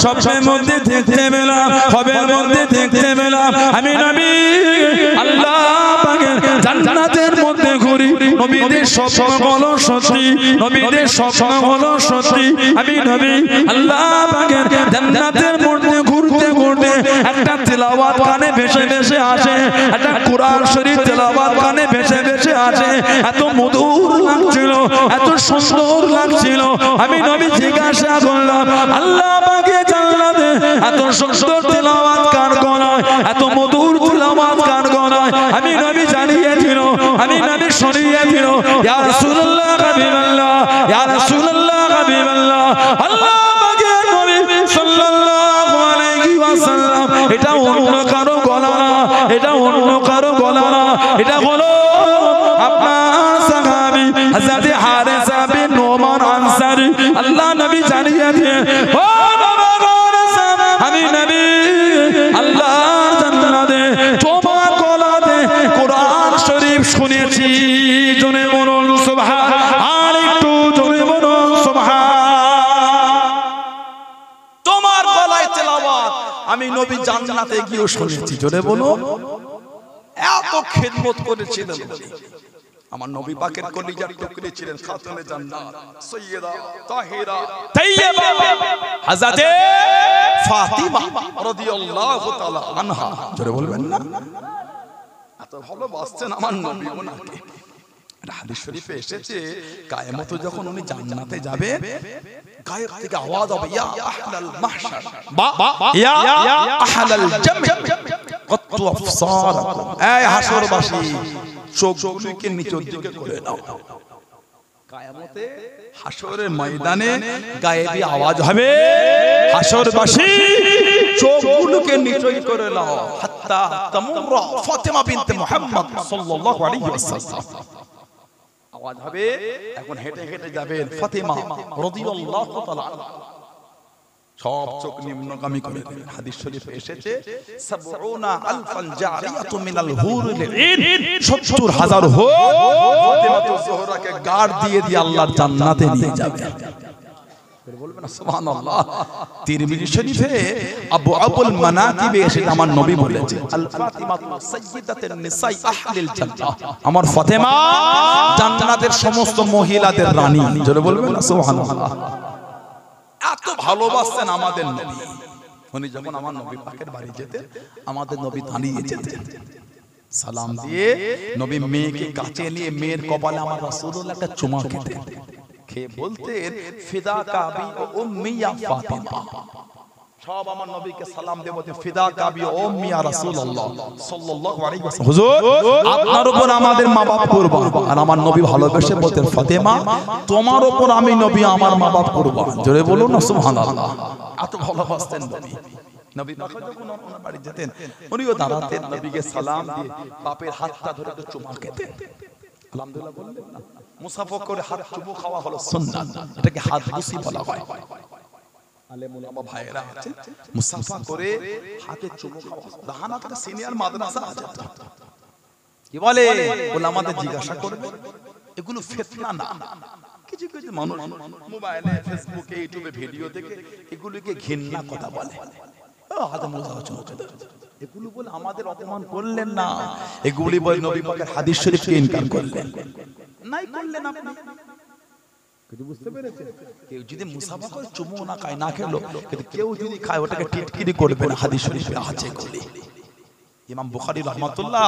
সবসময় মধ্যে দেখতে পেলাম, হবের মধ্যে দেখতে পেলাম, আমি নবী আল্লাহ পাকের জান্নাতের মধ্যে ঘুরি, নবীদের স্বপ্ন হলো সত্যি, নবীদের স্বপ্ন হলো সত্যি। আমি নবী আল্লাহ পাকের জান্নাতের মধ্যে ঘুরতে ঘুরতে একটা তেলাওয়াত কানে ভেসে ভেসে আসে, একটা কোরআন শরীফ তেলাওয়াত কানে ভেসে ভেসে আসে, এত মধুর লাগছিল, এত সুন্দর লাগছিল। আমি নবী জিজ্ঞাসা করলাম, আল্লাহ পাকের জান্নাতে এত সুন্দর তেলাওয়াত কার গলায়, এত মধুর তেলাওয়াত কার গলায়? আমি নবী জানিয়ে দিল, আমি নবী শুনিয়ে দিল, ইয়া রাসূলুল্লাহ হাবিবাল্লাহ, ইয়া রাসূলুল্লাহ হাবিবাল্লাহ, আল্লাহ পাকের নবী সাল্লাল্লাহু আলাইহি ওয়াসাল্লাম, এটা অন্য কারো গলা না, এটা অন্য কারো গলা না, এটা হলো আপনার সাহাবী হযরত হারেসা বিন নুমান আনসারী। আল্লাহ নবী জানিয়ে দিয়ে, ও আমি নবী আল্লাহর জান্নাতে তোমার গলাতে কোরআন শরীফ শুনেছি। জোরে বলুন সুবহান, আর একটু জোরে বলুন সুবহান। তোমার গলায় তেলাওয়াত আমি নবী জান্নাতে গিয়ে শুনেছি। জোরে বলুন। এত খিদমত করেছিলেন আমার নবী পাকের কলিজার টুকরি ছিলেন খাতুনে জান্নাত সাইয়্যিদা তাহিরা তাইয়্যিবা হযরতে ফাতিমা রাদিয়াল্লাহু তাআলা আনহা। জোরে বলবেন না? এত ভালোবাসতেন আমার নবী ওনাকে। হাদিস শরীফে এসেছে, কিয়ামত যখন উনি জান্নাতে যাবে, গায়েব থেকে আওয়াজ হবে, ইয়া আহলাল মাহশার ইয়া আহলাল জামঈ কত আফসারাকুম, এই হাসরবাসী চোখগুলোকে নিচের দিকে করে নাও। কিয়ামতে হাসরের ময়দানে গায়েবী আওয়াজ হবে, হাসরবাসী চোখগুলোকে নিচে করে নাও, হাত্তা তামুরা ফাতিমা বিনতে মুহাম্মদ সাল্লাল্লাহু আলাইহি ওয়াসাল্লাম। আওয়াজ হবে, এখন হেঁটে হেঁটে যাবেন ফাতিমা রাদিয়াল্লাহু তাআলা আনহা, সব চোখ নিম্নগামী করে দেবেন। হাদিস শরীফে এসেছে, ৭০,০০০ জারিয়াতুন মিনাল হুরুল ঈন, ৭০,০০০ হুর ফাতিমাতুজ জোহরাকে গার্ড দিয়ে দিয়ে আল্লাহর জান্নাতে নিয়ে যাবে। বলবেন না সুবহানাল্লাহ? তিরমিজি শরীফে আবু আবুল মানাকিবে এসেছে, আমার নবী বলেছে, আল ফাতিমাতু সাইয়্যিদাতুন নিসাই আহলিল জান্নাহ, আমার ফাতেমা জান্নাতের সমস্ত মহিলাদের রানী। জোরে বলবেন না সুবহানাল্লাহ? এত ভালোবাসতেন আমাদের নবী। উনি যখন আমার নবী পাকের বাড়ি যেতেন, আমাদের নবী দাঁড়িয়ে যেতেন, সালাম দিয়ে নবী মেয়েকে কাছে নিয়ে মেয়ের কপালে আমার রাসূলুল্লাহ একটা চুমা খেতেন, খেয়ে বলতেন, ফিদাকা বি উম্মি ইয়া ফাতিমা। সব আমার নবীকে সালাম দিয়ে বলতেন, ফিদাকা বি উম্মি ইয়া রাসূলুল্লাহ সাল্লাল্লাহু আলাইহি ওয়াসাল্লাম, হুজুর আপনার উপর আমাদের মা বাপ কুরবান। আর আমার নবী ভালোবেসে বলতেন, ফাতেমা তোমার উপর আমি নবী আমার মা বাপ কুরবান। জোরে বলুন না সুবহানাল্লাহ? এত ভালোবাসতেন নবী। নবী পাক যখন ওনার বাড়ি যেতেন, উনিও দাঁড়াতেন, নবীকে সালাম দিয়ে বাপের হাতটা ধরে একটু চুমা খেতেন। আলহামদুলিল্লাহ বললেন না? মুসাফা করে হাত চুমু খাওয়া হলো সুন্নাত, এটাকে হাত বুসি বলা হয়। আলেম উলামা ভাইরা আছে, মুসাফা করে হাতে চুমু খাওয়া। রাহানা থেকে সিনিয়র মাদ্রাসা আছে, কি বলে উলামাদের জিজ্ঞাসা করবে, এগুলো ফিতনা না। কিছু কিছু মানুষ মোবাইলে, ফেসবুকে, ইউটিউবে ভিডিও দেখে এগুলোকে ঘৃণা কথা বলে। এগুলো বলে আমাদের অপমান করলেন না, এগুলি বলে নবী পাকের হাদিস শরীফকে ইনকার করলেন। নাই করলেন আপনি, কিছু বুঝতে পেরেছেন? কেউ যদি মুসাফা করে চুমু না খায় না খেলো, কিন্তু কেউ যদি খায় ওটাকে টিটকিরি করবে না, হাদিস শরীফে আছে বলে। ইমাম বুখারী রাহমাতুল্লাহ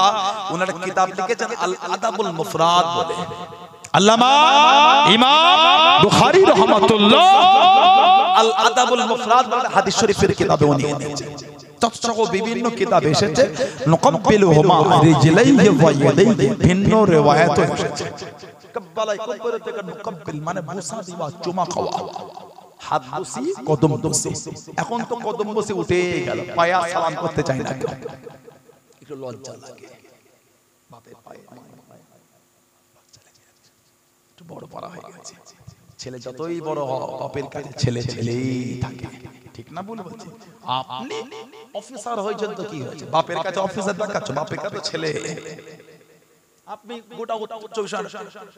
ওনার কিতাব লিখেছেন আল আদাবুল মুফরাদ বলে। আল্লামা ইমাম বুখারী রাহমাতুল্লাহ আল আদাবুল মুফরাদ বলে হাদিস শরীফের কিতাবে উনি এনেছেন। তৎসহ বিভিন্ন কিতাব এসেছে নুকাব্বিলুহুমা রিজলাইহি ওয়া ইয়াদাইহি, ভিন্ন রিওয়ায়াত এসেছে। কাব্বালাই কবরে থেকে নুকাব্বিল মানে বুসা দিবা, চুমা খাওয়া। হাত বুসি, কদম বুসি। এখন তো কদম বুসি উঠে গেল, পায়া সালাম করতে চাই না, একটু লজ্জা লাগে। বাপের পায়ে একটু বড় পড়া হয়ে গেছে। ছেলে যতই বড় হয় বাপের কাছে ছেলে ছেলেই থাকে, ঠিক না? ভুল বলছি? আপনি অফিসার হয়েছেন তো কি হয়েছে, বাপের কাছে অফিসার দেখাচ্ছ, বাপের কাছে ছেলে। আপনি গোটা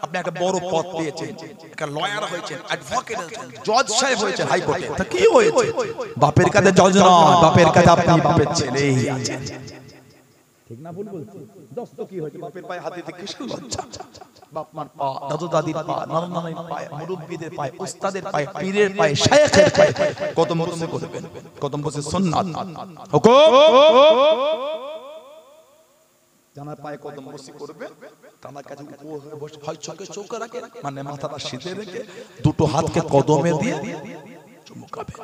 আপনি একটা বড় পদ পেয়েছেন, একটা লয়ার হয়েছেন, অ্যাডভোকেট হয়েছেন, জজ সাহেব হয়েছেন হাইকোর্টে, তা কি হয়েছে? বাপের কাছে জজ নয়, বাপের কাছে আপনি বাপের ছেলেই আছেন, ঠিক না? ভুল বলছি? দোস্ত কি হয়েছে? বাপের পায়ে হাত দিতে কিসের লজ্জা? বাপ মার পা, দাদু দাদির পা, নানা নানির পায়ে, মুরব্বিদের পায়ে, উস্তাদের পায়ে, পীরের পায়ে, শায়েখের পায়ে কদম বসে করবেন। কদম বসে সুন্নাত হুকুম, জানার পায়ে কদম বসে করবে। তার কাছে উপর হয়ে বসে হয় চোখে চোখ রাখে, মানে মাথাটা সিধে রেখে দুটো হাতকে কদমে দিয়ে চুমুকাবে।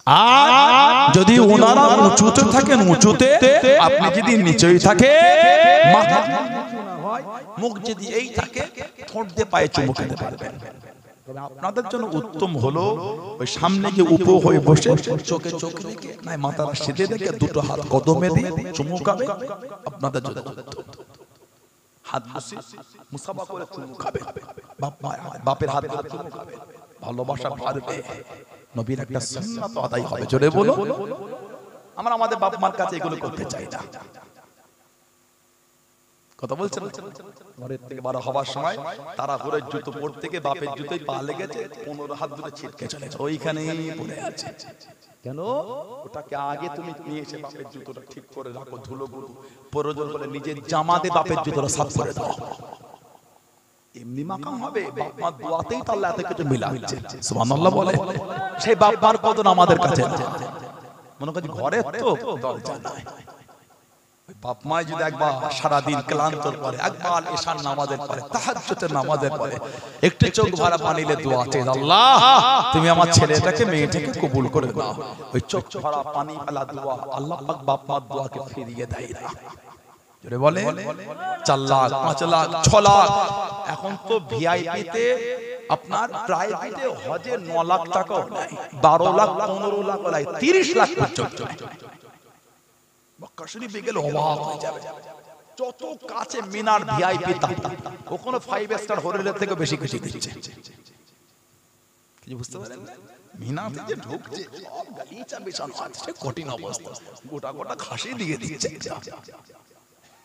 আর যদি ওনারা উঁচুতে থাকেন উঁচুতে, আপনি যদি নিচেই থাকে, মাথা মুখ যদি এই থাকে, ঠোঁট দিয়ে পায়ে চুমু খেতে পারবেন। তবে আপনাদের জন্য উত্তম হলো ওই সামনে গিয়ে উপর হয়ে বসে চোখে চোখ রেখে নাই মাথাটা সিধে রেখে দুটো হাত কদমে দিয়ে চুমু খাবে। আপনাদের জন্য হাত বসে মুসাফা করে চুমু খাবে, বাপের হাত ধরে চুমু খাবে, ভালোবাসা বাড়বে, নবীর একটা সুন্নাত আদায় হবে। জোরে বলো। আমরা আমাদের বাপ মার কাছে এগুলো করতে চাই না। কথা বলছেন? ঘরের থেকে বার হওয়ার সময় তারা ঘরে জুতো পড়তে গিয়ে বাপের জুতোই পা লেগেছে, 15 হাত ধরে ছিটকে চলেছে, ওইখানেই পড়ে আছে। কেন? ওটাকে আগে তুমি নিয়ে এসে বাপের জুতোটা ঠিক করে রাখো, ধুলো গুলো প্রয়োজন হলে নিজের জামাতে বাপের জুতোটা সাফ করে দাও। এমনি মাকাম হবে, বাপ মার দোয়াতেই তাহলে এত কিছু মিলা হচ্ছে। সুবহানাল্লাহ বলে। সেই বাপ মার কদর আমাদের কাছে না। মনে করছি ঘরে তো দরজা নাই। বাপ মা যদি একবার সারাদিন ক্লান্তর পরে একবার এশার নামাজের পরে, তাহাজ্জুদের নামাজের পরে একটু চোখ ভরা পানিলে দোয়া চাই, আল্লাহ তুমি আমার ছেলেটাকে মেয়েটাকে কবুল করে দাও। ওই চোখ ভরা পানি ফেলা দোয়া আল্লাহ পাক বাপ মার দোয়াকে ফিরিয়ে দেয় না। জোরে বলে। 4 লাখ 5 লাখ 6 লাখ, এখন তো ভিআইপি তে আপনার প্রাইভেটে হজে 9 লাখ টাকাও নাই, 12 লাখ 15 লাখ নাই, 30 লাখ পর্যন্ত। মক্কা শরীফে গেলে অবাক হয়ে যাবে, যত কাছে মিনার ভিআইপি তা ওখানে 5 স্টার হোটেলের থেকে বেশি কিছু দিচ্ছে। কি বুঝতে পারলেন? মিনাতে যে ঢুকছে সব গালিচা বিছানো আছে, কঠিন অবস্থা, গোটা গোটা খাসি দিয়ে দিচ্ছে।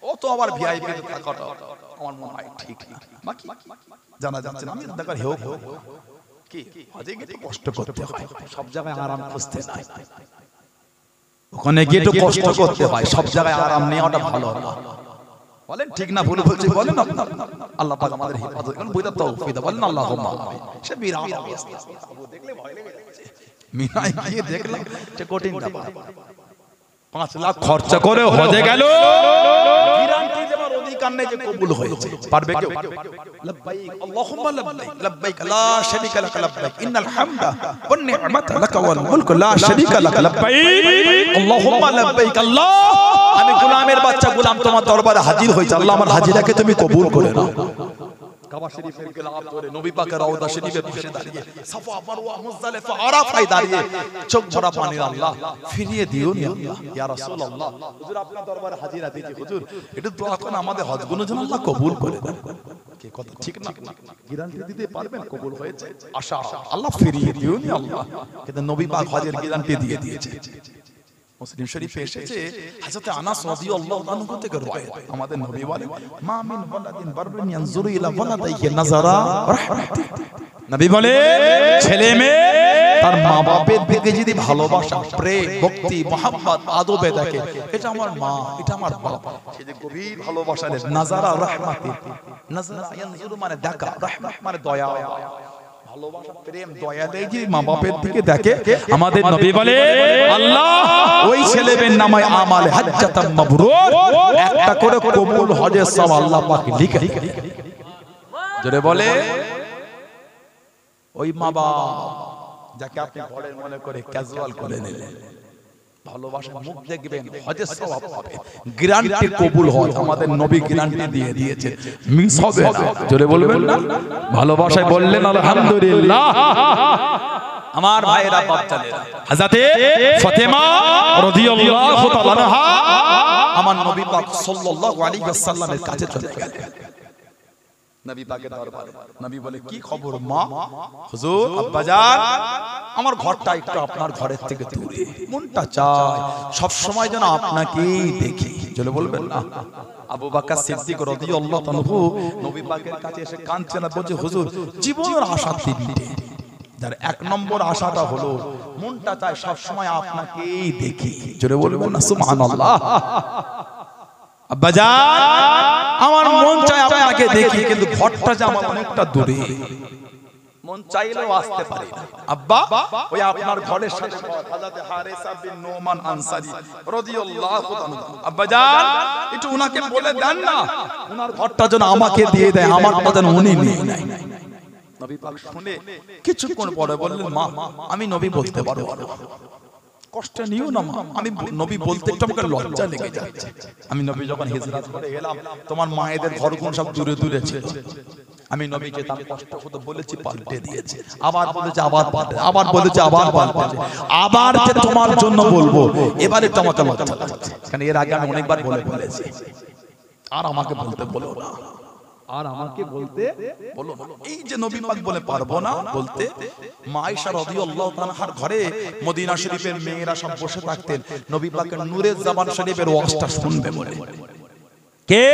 ও তো আবার ভিআইপি তে থাকাটা আমার মনে হয় ঠিক না। বাকি জানা যাচ্ছে না, আমি দেখার হেও কি হজে গিয়ে কষ্ট করতে হয়, সব জায়গায় আরাম খুঁজতে নাই। ওখানে গিয়ে একটু কষ্ট করতে হয়, সব জায়গায় আরাম নেওয়াটা ভালো না। বলেন ঠিক না? ভুল বলছি বলেন আপনারা? আল্লাহ পাক আমাদের হেফাজত করুন, বুঝা তৌফিক দাও, বলেন আল্লাহুম্মা আমিন। সে বিরাট অবস্থা, দেখলে ভয় লেগে যাচ্ছে। মিনায় গিয়ে দেখলাম যে কঠিন ব্যাপার, 5 লাখ খরচা করে হজে গেল, গ্যারান্টি দেবার অধিকার নেই যে কবুল হয়েছে। পারবে কেউ? লাব্বাইক আল্লাহুম্মা লাব্বাইক, লাব্বাইক লা শারীকা লাক, লাব্বাইক ইন্নাল হামদা ওয়ান নি'মাতা লাক ওয়াল মুলক লা শারীকা লাক, লাব্বাইক আল্লাহুম্মা লাব্বাইক। আল্লাহ আমি গোলামের বাচ্চা গোলাম তোমার দরবারে হাজির হয়েছে, আল্লাহ আমার হাজিরাকে তুমি কবুল করে নাও। কাবা শরীফের গিলাফ ধরে নবী পাকের রওজা শরীফে বসে দাঁড়িয়ে, সাফা মারওয়া মুজদালিফা আরাফায় দাঁড়িয়ে চোখ ভরা পানির, আল্লাহ ফিরিয়ে দিও নি আল্লাহ, ইয়া রাসূলুল্লাহ হুজুর আপনার দরবারে হাজিরা দিয়েছি, হুজুর একটু দোয়া করুন আমাদের হজগুলো যেন আল্লাহ কবুল করে দেন। কি কথা ঠিক না? গ্যারান্টি দিতে পারবেন কবুল হয়েছে, আশা আল্লাহ ফিরিয়ে দিও নি আল্লাহ। কিন্তু নবী পাক হজের গ্যারান্টি দিয়ে দিয়েছে। মুসলিম শরীফে এসেছে হযরত আনাস রাদিয়াল্লাহু আনহু থেকে রওয়ায়াত, আমাদের নবী বলেন মা মিন ওয়ালাদিন বাররিন ইয়ানজুরু ইলা ওয়ালাদাইহি নাযারা রাহমাতি। নবী বলে ছেলে মেয়ে তার মা বাপের দিকে যদি ভালোবাসা, প্রেম, ভক্তি, মোহাম্মত, আদবে দেখে, এটা আমার মা, এটা আমার বাপ, সে যে গভীর ভালোবাসা নাযারা রাহমাতি। নাযারা ইয়ানজুরু মানে দেখা, রাহমাত মানে দয়া, ভালোবাসা প্রেম দয়া দেয় যে মা বাপের দিকে দেখে। আমাদের নবী বলে আল্লাহ ওই ছেলের নামায় আমালে হাজ্জাতাম মাবরুর, একটা করে কবুল হজের সওয়াব আল্লাহ পাক লিখে। জোরে বলে ওই মা বাবা যাকে আপনি ঘরের মনে করে ক্যাজুয়াল করে নিলেন, ভালোবাসা মুখ দেখবেন হজের সওয়াব পাবেন, গ্যারান্টি কবুল হয়। আমাদের নবী গ্যারান্টি দিয়ে দিয়েছে, মিস হবে না। জোরে বলবেন না? ভালোবাসায় বললেন আলহামদুলিল্লাহ। আমার ভাইরা বাচ্চাদের হযরতে ফাতেমা রাদিয়াল্লাহু তাআলা আনহা আমার নবী পাক সাল্লাল্লাহু আলাইহি ওয়াসাল্লামের কাছে চলে গেলেন। নবী পাকের দরবারে নবী বলে কি খবর মা? হুজুর আব্বাজান আমার ঘরটা একটু আপনার ঘরের থেকে দূরে, মনটা চায় সব সময় যেন আপনাকেই দেখি। চলে বলবেন না? আবু বকর সিদ্দিক রাদিয়াল্লাহু তাআলা নবী পাকের কাছে এসে কাঁদছেন, বলছে হুজুর জীবনের আশা তিনটে, যার এক নম্বর আশাটা হলো মনটা চায় সব সময় আপনাকেই দেখি। জোরে বলবেন না সুবহানাল্লাহ? আব্বাজান আমার মন চায় আপনাকে দেখি, কিন্তু ঘরটা যে আমার অনেকটা দূরে, মন চাইলেও আসতে পারি না। আব্বা ওই আপনার ঘরের সাথে হযরত হারিসা বিন নোমান আনসারী রাদিয়াল্লাহু তাআলা, আব্বাজান একটু উনাকে বলে দেন না উনার ঘরটা যেন আমাকে দিয়ে দেয়, আমারটা যেন উনি নিয়ে নেয়। নবী পাক শুনে কিছুক্ষণ পরে বললেন মা আমি নবী বলতে পারবো না, কষ্ট নিও না মা, আমি নবী বলতে একটু আমাকে লজ্জা লেগে যাচ্ছে। আমি নবী যখন হিজরত করে এলাম তোমার মায়েদের ঘরগুলো সব দূরে দূরে ছিল, আমি নবীকে তার কষ্ট হতো বলেছি, পাল্টে দিয়েছে, আবার বলেছে আবার পাল্টে, আবার বলেছে আবার পাল্টে, আবার যে তোমার জন্য বলবো এবারে তো আমাকে লজ্জা লাগছে, কারণ এর আগে আমি অনেকবার বলেছি। আর আমাকে বলতে বলো না, আর আমাকে বলতে বলো না। এই যে নবী পাক বলে পারবো না বলতে, মা আয়েশা রাদিয়াল্লাহু তাআলার ঘরে মদিনা শরীফের মেয়েরা সব বসে থাকতেন, নবী পাকের নূরে জাবান শরীফের ওয়াজটা শুনবে বলে। কে?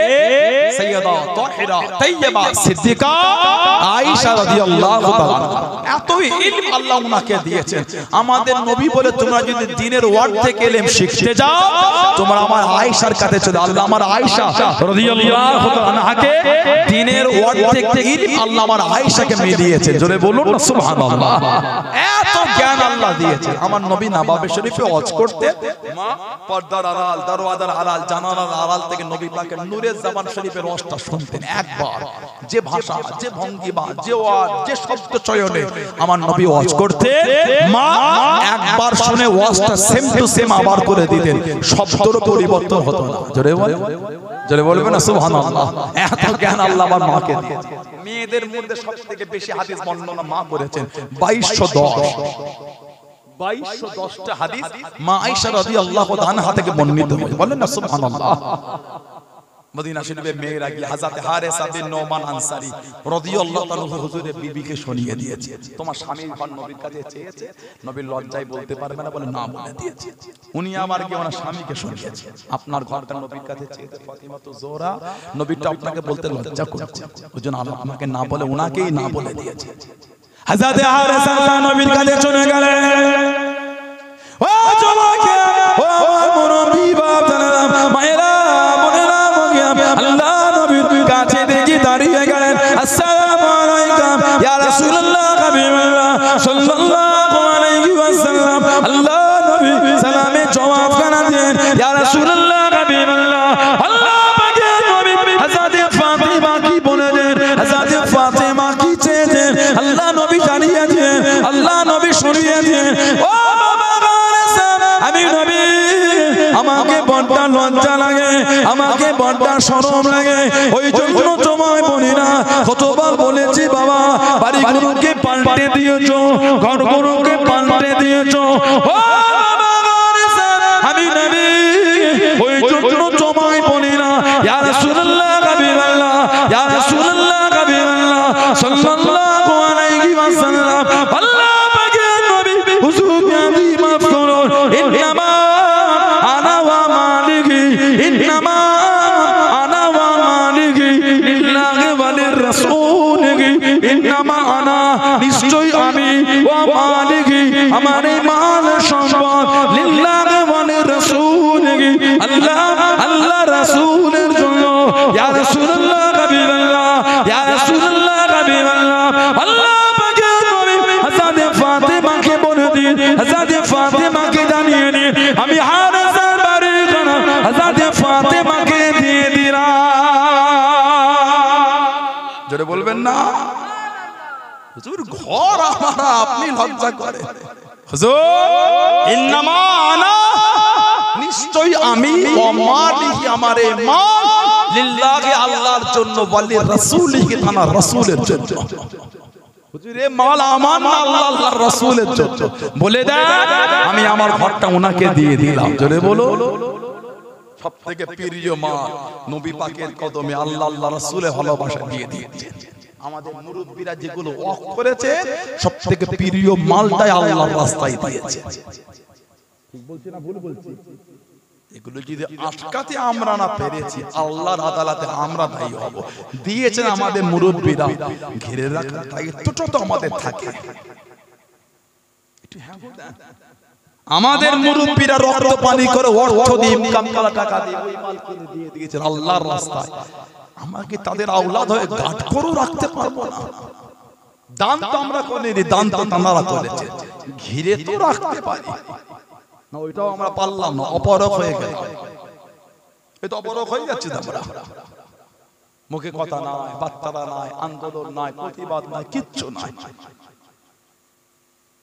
সাইয়্যিদা তাহিরা তাইয়্যিবা সিদ্দিকা আয়েশা রাদিয়াল্লাহু তাআলা। এতই ইলম আল্লাহ উনাকে দিয়েছেন। আমাদের নবী বলে তোমরা যদি দ্বীনের ওয়ার্ড থেকে ইলম শিখতে যাও তোমরা আমার আয়েশার কাছে চলে। আল্লাহ আমার আয়েশা রাদিয়াল্লাহু তাআলা আনহাকে দ্বীনের ওয়ার্ড থেকে ইলম আল্লাহ আমার আয়েশাকে মিলিয়েছেন। জোরে বলুন না সুবহানাল্লাহ। এত জ্ঞান আল্লাহ দিয়েছে। আমার নবী নববী শরীফে ওয়াজ করতে মা পর্দার আড়াল, দরওয়াজার আড়াল, জানালার আড়াল থেকে নবী পাকের নূরে জাবান শরীফের ওয়াজটা শুনতেন। একবার যে ভাষা, যে ভঙ্গিমা, যে ওয়াজ, যে শব্দ চয়নে আমার নবী ওয়াজ করতে মা একবার শুনে ওয়াজটা সেম টু সেম আবার করে দিতেন, শব্দের পরিবর্তন হতো না। জোরে বল, জোরে বলবেন না সুবহানাল্লাহ। এত জ্ঞান আল্লাহ আমার মাকে দিয়েছেন। মেয়েদের মধ্যে সবথেকে বেশি হাদিস বর্ণনা মা করেছেন 2210। 2210টা হাদিস মা আয়েশা রাদিয়াল্লাহু আনহা থেকে বর্ণিত হয়েছে। বলেন না সুবহানাল্লাহ। মদিনা শরীফের মেয়েরা গিয়ে হযরত হারিসা বিন নোমান আনসারী রাদিয়াল্লাহু তাআলা হুজুরের বিবিকে শুনিয়ে দিয়েছে, তোমার স্বামী ঘর নবীর কাছে চেয়েছে, নবীর লজ্জায় বলতে পারবে না বলে না বলে দিয়েছে। উনি আবার গিয়ে ওনার স্বামীকে শুনিয়েছে, আপনার ঘরটা নবীর কাছে চেয়েছে ফাতিমা তো জোহরা, নবীটা আপনাকে বলতে লজ্জা করছে, ওইজন্য আল্লাহ আমাকে না বলে উনাকেই না বলে দিয়েছে। হযরত হারিসা নবীর কাছে চলে গেলেন। ও জমাকে, ও মুরব্বি বাপ জানেন মায়েরা আল্লাহ নবীর কাছে দেখি দাঁড়িয়ে গেলেন। আসসালামু আলাইকুম ইয়া রাসূলুল্লাহ হাবিবাল্লাহ সাল্লাল্লাহু আলাইহি ওয়াসাল্লাম। আল্লাহ নবী সালামে জবাব কানা দেন ইয়া রাসূলুল্লাহ হাবিবাল্লাহ। আল্লাহ পাকের নবী হযরত ফাতিমা কি বলেছেন, হযরত ফাতিমা কি চেয়েছেন আল্লাহ নবী জানিয়ে দেন, আল্লাহ নবী শুনিয়ে দেন। ও বাবা আমি নবী আমাকে বড় লজ্জা লাগে, আমাকে বড় শরম লাগে, ওই জন্য তোমায় বলি না। কতবার বলেছি বাবা বাড়িগুলোকে পাল্টে দিয়েছো, ঘরগুলোকে পাল্টে দিয়েছো। ও আমি নবী ওই জন্য তোমায় বলি না। ইয়া রাসূলুল্লাহ হাবিবাল্লাহ, ইয়া রাসূলুল্লাহ হাবিবাল্লাহ সাল্লাল্লাহু আলাইহি ওয়াসাল্লাম। আল্লাহ পাকের নবী হুজুরকে আমি মাফ করুন। ইন্নামা আনা ওয়া মালিকি, ইন্নামা আনা ওয়া মালিকি লিল্লাহি ওয়া লিররাসূলিহি। ইন্নামা আনা নিশ্চয় আমি ওয়া মালিকি আমার এই মাল সম্পদ লিল্লাহি ওয়া লিররাসূলিহি আল্লাহ আল্লাহ রাসূলের জন্য। ইয়া রাসূলুল্লাহ হাবিবাল্লাহ, ইয়া রাসূলুল্লাহ হাবিবাল্লাহ। আল্লাহ পাকের হুজুর ঘর আমার, আপনি লজ্জা করেন। হুজুর ইন্নামা আনা, নিশ্চয়ই আমি, ওমালিহি আমারে মাল, লিল্লাহি আল্লাহর জন্য, ওয়ালি রাসূলিহি তানা রাসূলের জন্য। হুজুর এ মাল আমার না আল্লাহর রাসূলের জন্য। বলে দেন আমি আমার ঘরটা ওনাকে দিয়ে দিলাম। জোরে বলো। সবথেকে প্রিয় মাল নবী পাকের কদমে আল্লাহ আল্লাহ রাসূলের ভালোবাসা দিয়ে দিয়েছেন। আমাদের মুরব্বিরা যেগুলো ওয়াক করেছে সবথেকে প্রিয় মালটাই আল্লাহর রাস্তায় দিয়েছে। ঠিক বলছি না ভুল বলছি? এগুলো যদি আটকাতে আমরা না পেরেছি, আল্লাহর আদালতে আমরা দায়ী হব। দিয়েছেন আমাদের মুরব্বিরা, ঘিরে রাখার দায়িত্বটা তো আমাদের থাকে। আমাদের মুরব্বিরা রক্ত পানি করে অর্থ দিয়ে ইনকাম করা টাকা দিয়ে ওই মাল কিনে দিয়ে দিয়েছেন আল্লাহর রাস্তায়। আমাকে তাদের আওলাদ হয়ে গাঁট করে রাখতে পারবো না। দান তো আমরা করিনি, দান তো তারা করেছে, ঘিরে তো রাখতে পারি না, ওইটাও আমরা পারলাম না, অপরক হয়ে গেল। এটা অপরক হয়ে যাচ্ছে আমরা। মুখে কথা নাই, বার্তা নাই, আন্দোলন নাই, প্রতিবাদ নাই, কিচ্ছু নাই।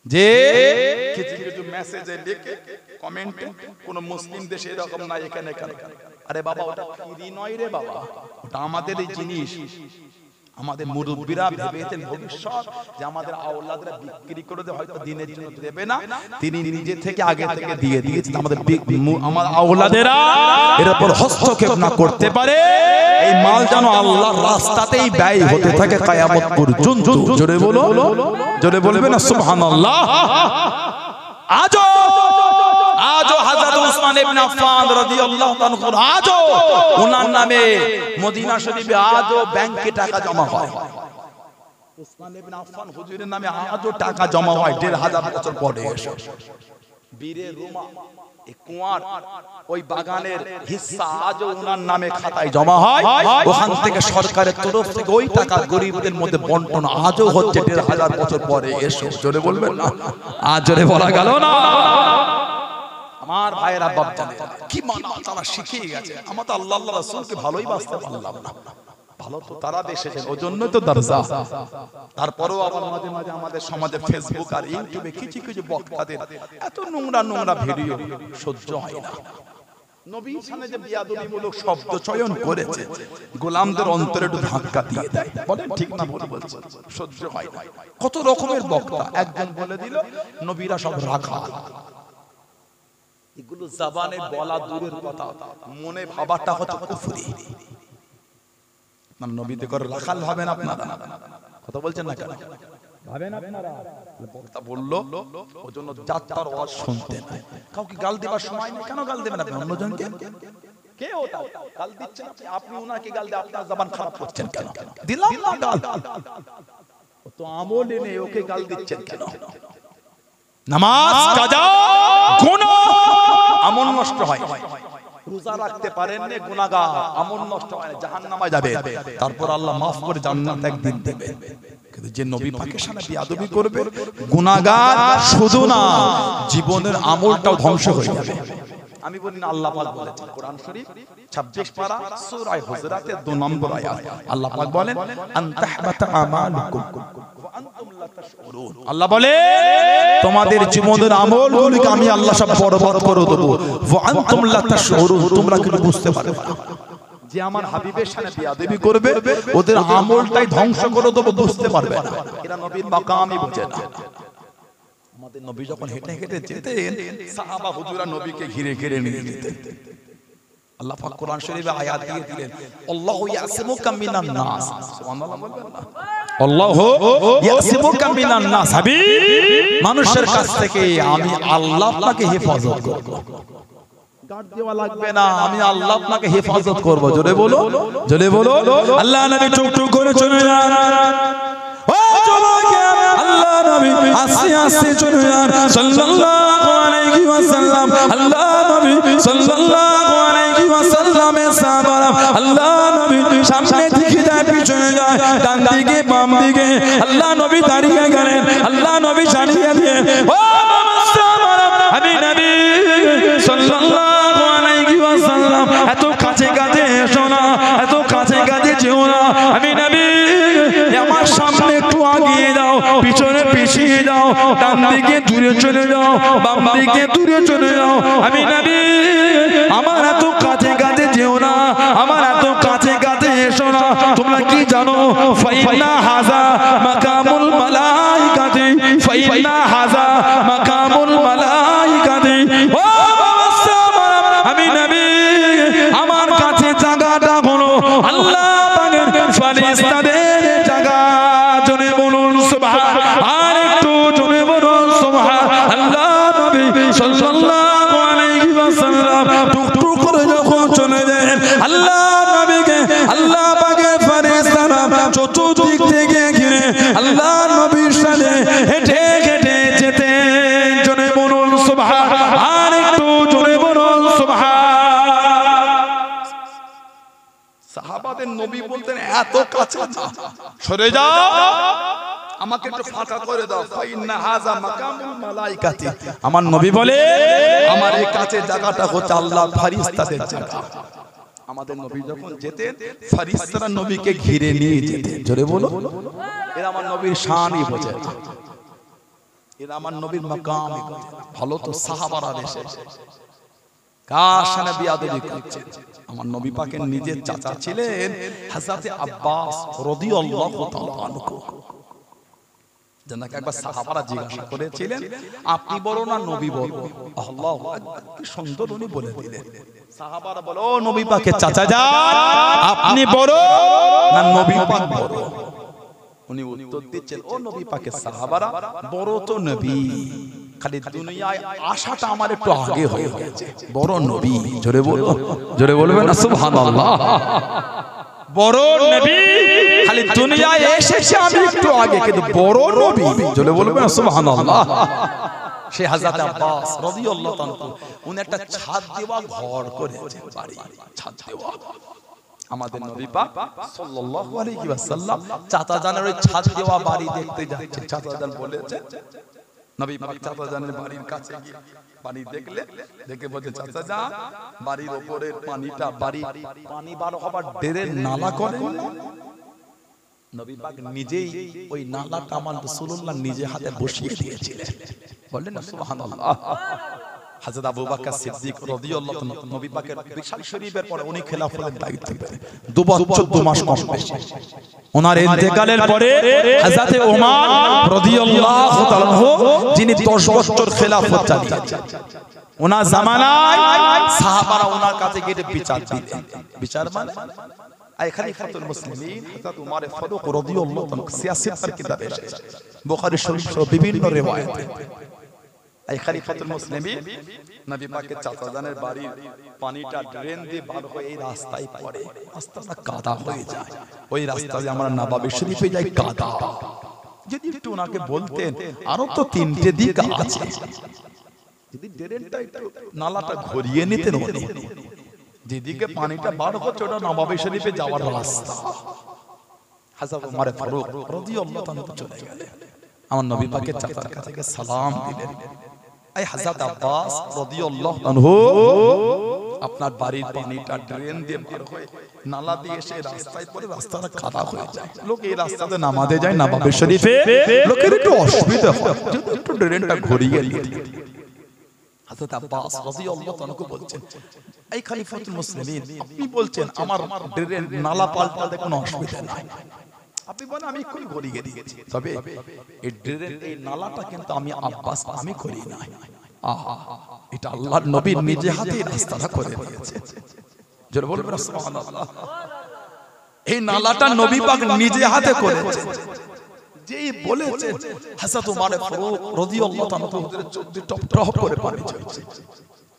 যে কিছু কিছু মেসেজে লিখে কমেন্টে কোন মুসলিম দেশে এরকম নাই, এখানে কেন? আরে বাবা ওটা ফ্রি নয় রে বাবা, ওটা আমাদের এই জিনিস। আমাদের মুরব্বিরা ভেবেছেন ভবিষ্যৎ যে আমাদের আওলাদরা বিক্রি করে দিয়ে হয়তো দিনের জন্য দেবে না, তিনি নিজে থেকে আগে থেকে দিয়ে দিয়েছেন। আমাদের আমার আওলাদেরা এর উপর হস্তক্ষেপ না করতে পারে, এই মাল যেন আল্লাহর রাস্তাতেই ব্যয় হতে থাকে কিয়ামত পর্যন্ত। জোরে বলো, জোরে বলবে না সুবহানাল্লাহ। আজও হযরত উসমান ইবনে আফফান রাদিয়াল্লাহু তাআলা আজও ওনার নামে মদিনা শরীফে আজও ব্যাংকে টাকা জমা হয়। উসমান ইবনে আফফান হুজুরের নামে আজও টাকা জমা হয় ১৫০০ বছর পরে এসে। বীরে রুমা এই কুয়ার ওই বাগানের হিস্সা আজও ওনার নামে খাতায় জমা হয়। ওখান থেকে সরকারের তরফ থেকে ওই টাকা গরিবদের মধ্যে বন্টন আজও হচ্ছে ১৫০০ বছর পরে এসে। জোরে বলবেন না? আজ জোরে বলা গেল না? আমার ভাইয়েরা বাপজানেরা কি মানা তারা শিখিয়ে গেছে। আমরা তো আল্লাহ আল্লাহ রাসূলকে ভালোই বাসতে পারলাম না, ভালো তো তারা বেসেছেন, ওজন্য তো দরজা। তারপরেও আবার মাঝে মাঝে আমাদের সমাজে ফেসবুক আর ইউটিউবে কিছু কিছু বক্তাদের এত নোংরা নোংরা ভিডিও সহ্য হয় না। নবীর সামনে যে বিয়াদবিমূলক শব্দ চয়ন করেছে, গোলামদের অন্তরে একটু ধাক্কা দিয়ে দেয়। বলেন ঠিক না ভুল বলছে? সহ্য হয় না। কত রকমের বক্তা, একজন বলে দিল নবীরা সব রাখাল। এগুলো জবানে বলা দূরের কথা, মনে ভাবাটা হচ্ছে কুফরি। মানে নবীতে করে রাখাল ভাবেন আপনারা? কথা বলছেন না কেন? ভাবেন আপনারা? বক্তা বলল ওজন্য যাত্রার আওয়াজ শুনতে নাই। কাউকে গাল দেবার সময় নেই। কেন গাল দেবেন আপনি অন্যজনকে? কে ওটা গাল দিচ্ছেন আপনি? আপনি ওনাকে গাল দিয়ে আপনার জবান খারাপ করছেন কেন? দিলাম না গাল, তো আমল নেই, ওকে গাল দিচ্ছেন কেন? নামাজ কাজা গুনাহ, আমল নষ্ট হয়। রোজা রাখতে পারেন না, গুনাহগার, আমল নষ্ট হয়, জাহান্নামে যাবে। তারপর আল্লাহ মাফ করে জান্নাত একদিন দেবে। কিন্তু যে নবী পাকের সামনে বিয়াদবি করবে, গুনাহগার শুধু না, জীবনের আমলটাও ধ্বংস হয়ে যাবে। আমি বলি না, আল্লাহ পাক বলেছেন কোরআন শরীফ 26 পারা সূরা হুজুরাতের 2 নম্বর আয়াত। আল্লাহ পাক বলেন আনতাহবাতা আমালুকুম ওয়া আনতুম লা তাশউরুন। আল্লাহ বলে তোমাদের জীবনের আমলগুলোকে আমি আল্লাহ সব বরবাদ করে দেব। ওয়া আনতুম লা তাশউরুন, তোমরা কিন্তু বুঝতে পারবে না। যে আমার হাবিবের সামনে বিয়াদবি করবে, ওদের আমলটাই ধ্বংস করে দেব, বুঝতে পারবে না। এরা নবীর মাকামই বোঝে না। আমাদের নবী যখন হেঁটে হেঁটে যেতেন, সাহাবা হুজুরা নবীকে ঘিরে ঘিরে নিয়ে যেতেন। আল্লাহ পাক কোরআন শরীফে আয়াত দিয়ে দিলেন, আল্লাহু ইয়াসিমুকা মিনান নাস। সুবহানাল্লাহ বলবেন না? আল্লাহু ইয়াসিমুকা মিনান নাস, হাবিব মানুষের কাছ থেকে আমি আল্লাহ আপনাকে হেফাজত করব। গার্ড দেওয়া লাগবে না, আমি আল্লাহ আপনাকে হেফাজত করব। জোরে বলো, জোরে বলো। আল্লাহ নবী টুক টুক করে চলে যান। ও জমাকে আল্লাহ নবী আস্তে আস্তে চলে যান সাল্লাল্লাহু আলাইহি ওয়াসাল্লাম। আল্লাহ নবী সাল্লাল্লাহু আলাইহি ওয়াসাল্লামের সাহাবারা আল্লাহ নবী সামনে দিকে যায়, পিছনে যায়, ডান দিকে বাম দিকে। আল্লাহ নবী দাঁড়িয়ে গেলেন। আল্লাহ নবী জানিয়ে দিয়ে, ও সাহাবারা, আমি নবী সাল্লাল্লাহু আলাইহি ওয়াসাল্লাম, এত কাছে কাছে এসো না, এত কাছে কাছে যেও না। আমি নবী, আমার সামনে একটু আগিয়ে দাও। পিছনে পিছিয়ে যাও, ডান দিকে দূরে চলে যাও, বাম দিকে দূরে চলে যাও। আমি নবী আমার এত কাছে কাছে যেও না, আমার এত কাছে কাছে এসো না। তোমরা কি জানো? ফাইনা হাজা মাকামুল মালাইকাতি, ফাইনা হাজা মাকামুল মালাইকাতি। ও আমি নবী আমার কাছে জায়গাটা হলো আল্লাহ পাকের ফেরেশতাদের জায়গা। জোরে বলুন সুবহান, আর একটু জোরে বলুন সুবহান আল্লাহ। নবী সাল্লাল্লাহু আলাইহি ওয়াসাল্লাম টুকটুক করে যখন চলে যায়, আল্লাহ নবীকে আল্লাহ পাকের ফেরেশতারা চতুর্দিক থেকে ঘিরে আল্লাহ নবীর সাথে হেঁটে হেঁটে যেতেন। জোরে বলুন সুবহান, আর একটু জোরে বলুন সুবহান। সাহাবাদের নবী বলতেন এত কাছে না, সরে যাও, আমাকে একটু ফাঁকা করে দাও। ফাইন্না হাযা মাকামুল মালাইকাতি। আমার নবী বলে আমার এই কাছে জায়গাটা হচ্ছে আল্লাহর ফেরেশতাদের জায়গা। আমাদের নবী যখন যেতেন ফেরেশতারা নবীকে ঘিরে নিয়ে যেতেন। জোরে বলো, এরা আমার নবীর শানই বোঝে, এরা আমার নবীর মাকামই বোঝে। ভালো তো সাহাবারা এসে কার সামনে বিয়াদবি করছে। আমার নবী পাকের নিজের চাচা ছিলেন হযরতে আব্বাস রাদিয়াল্লাহু তাআলা আনহু। জানাকে একবার সাহাবারা জিজ্ঞাসা করেছিলেন আপনি বড় না নবী বড়? আল্লাহু আকবার, কি সুন্দর উনি বলে দিলেন। সাহাবারা বলো ও নবী পাকের চাচা যান, আপনি বড় না নবী পাক বড়? উনি উত্তর দিচ্ছেন ও নবী পাকের সাহাবারা, বড় তো নবী, খালি দুনিয়ায় আশাটা আমার একটু আগে হয়ে গেছে। বড় নবী, জোরে বলো, জোরে বলবেন না সুবহানাল্লাহ। বড় নবী খালি দুনিয়ায় এসেছে আমি একটু আগে, কিন্তু বড় নবী, জোরে বলবেন না সুবহানাল্লাহ। সে হযরত আব্বাস রাদিয়াল্লাহু তাআলা উনি একটা ছাদ দেওয়া ঘর করেছেন, বাড়ি ছাদ দেওয়া। আমাদের নবী পাক সাল্লাল্লাহু আলাইহি ওয়াসাল্লাম চাচা জানের ওই ছাদ দেওয়া বাড়ি দেখতে যাচ্ছে। চাচা জান বলেছে, নবী পাক চাচা জানের বাড়ির কাছে গিয়ে পানি দেখলে দেখে বলছে চাচা জান বাড়ির উপরের পানিটা বাড়ি পানি বার হবার ডেরের নালা করেন না? নবী পাক নিজেই ওই নালাটা আমার রাসূলুল্লাহ নিজে হাতে বসিয়ে দিয়েছিলেন। বললেন না সুবহানাল্লাহ। হযরত আবু বকর সিদ্দিক রাদিয়াল্লাহু তাআলা নবী পাকের বিশাল শরীফের পরে উনি খেলাফতের দায়িত্ব পেলেন 2 বছর 2 মাস কম বেশি। ওনার ইন্তেকালের পরে হযরত ওমর রাদিয়াল্লাহু তাআলা যিনি 10 বছর খেলাফত চালিয়েছেন, ওনার জামানায় সাহাবারা ওনার কাছে গিয়ে বিচার দিতেন। বিচার মানে আই খলিফাতুল মুসলিমিন হযরত ওমর ফারুক রাদিয়াল্লাহু তাআলা সিয়াসতের কিতাবে এসেছে, বুখারী শরীফ সহ বিভিন্ন রিওয়ায়াতে। এই খলিফাতুল মুসলিমিন নবী পাকের চাচা জানের বাড়ির পানিটা ড্রেন দিয়ে বার হয়ে এই রাস্তায় পড়ে, রাস্তাটা কাদা হয়ে যায়। ওই রাস্তা দিয়ে আমরা নবাবী শরীফে যাই, কাদা। যদি একটু ওনাকে বলতেন আরো তো 3টে দিক আছে, যদি ড্রেনটা একটু নালাটা ঘুরিয়ে নিতেন, উনি যেদিকে পানিটা বার হচ্ছে ওটা নবাবী শরীফে যাওয়ার রাস্তা। হযরত ওমর ফারুক রাদিয়াল্লাহু তাআলা চলে গেলেন, আমার নবী পাকের চাচার কাছে সালাম দিলেন। এই হযরত আব্বাস রাদিয়াল্লাহু আনহু আপনার বাড়ির পানিটা ড্রেন দিয়ে বার হয়ে নালা দিয়ে এসে রাস্তায় পড়ে রাস্তাটা কাদা হয়ে যায়। লোক এই রাস্তাতে নামাজে যায় নবাবী শরীফে, লোকের একটু অসুবিধা হয়, যদি একটু ড্রেনটা ঘুরিয়ে দিতেন। হযরত আব্বাস রাদিয়াল্লাহু তাআলা বলছেন এই খলিফাতুল মুসলিমিন আপনি বলছেন আমার ড্রেন নালা পাল্টাতে কোনো অসুবিধা নাই, আপনি বলেন আমি কই ঘুরিয়ে দিয়েছি, তবে এই ড্রেনের এই নালাটা কিন্তু আমি আব্বাস আমি করি নাই। আহা, এটা আল্লাহর নবী নিজে হাতে রাস্তাটা করে দিয়েছে। জোরে বলবেন সুবহানাল্লাহ। এই নালাটা নবী পাক নিজে হাতে করেছে। যেই বলেছেন হযরত ওমর ফারুক রাদিয়াল্লাহু তাআলা চোখে টপ টপ করে পানি ঝরছে,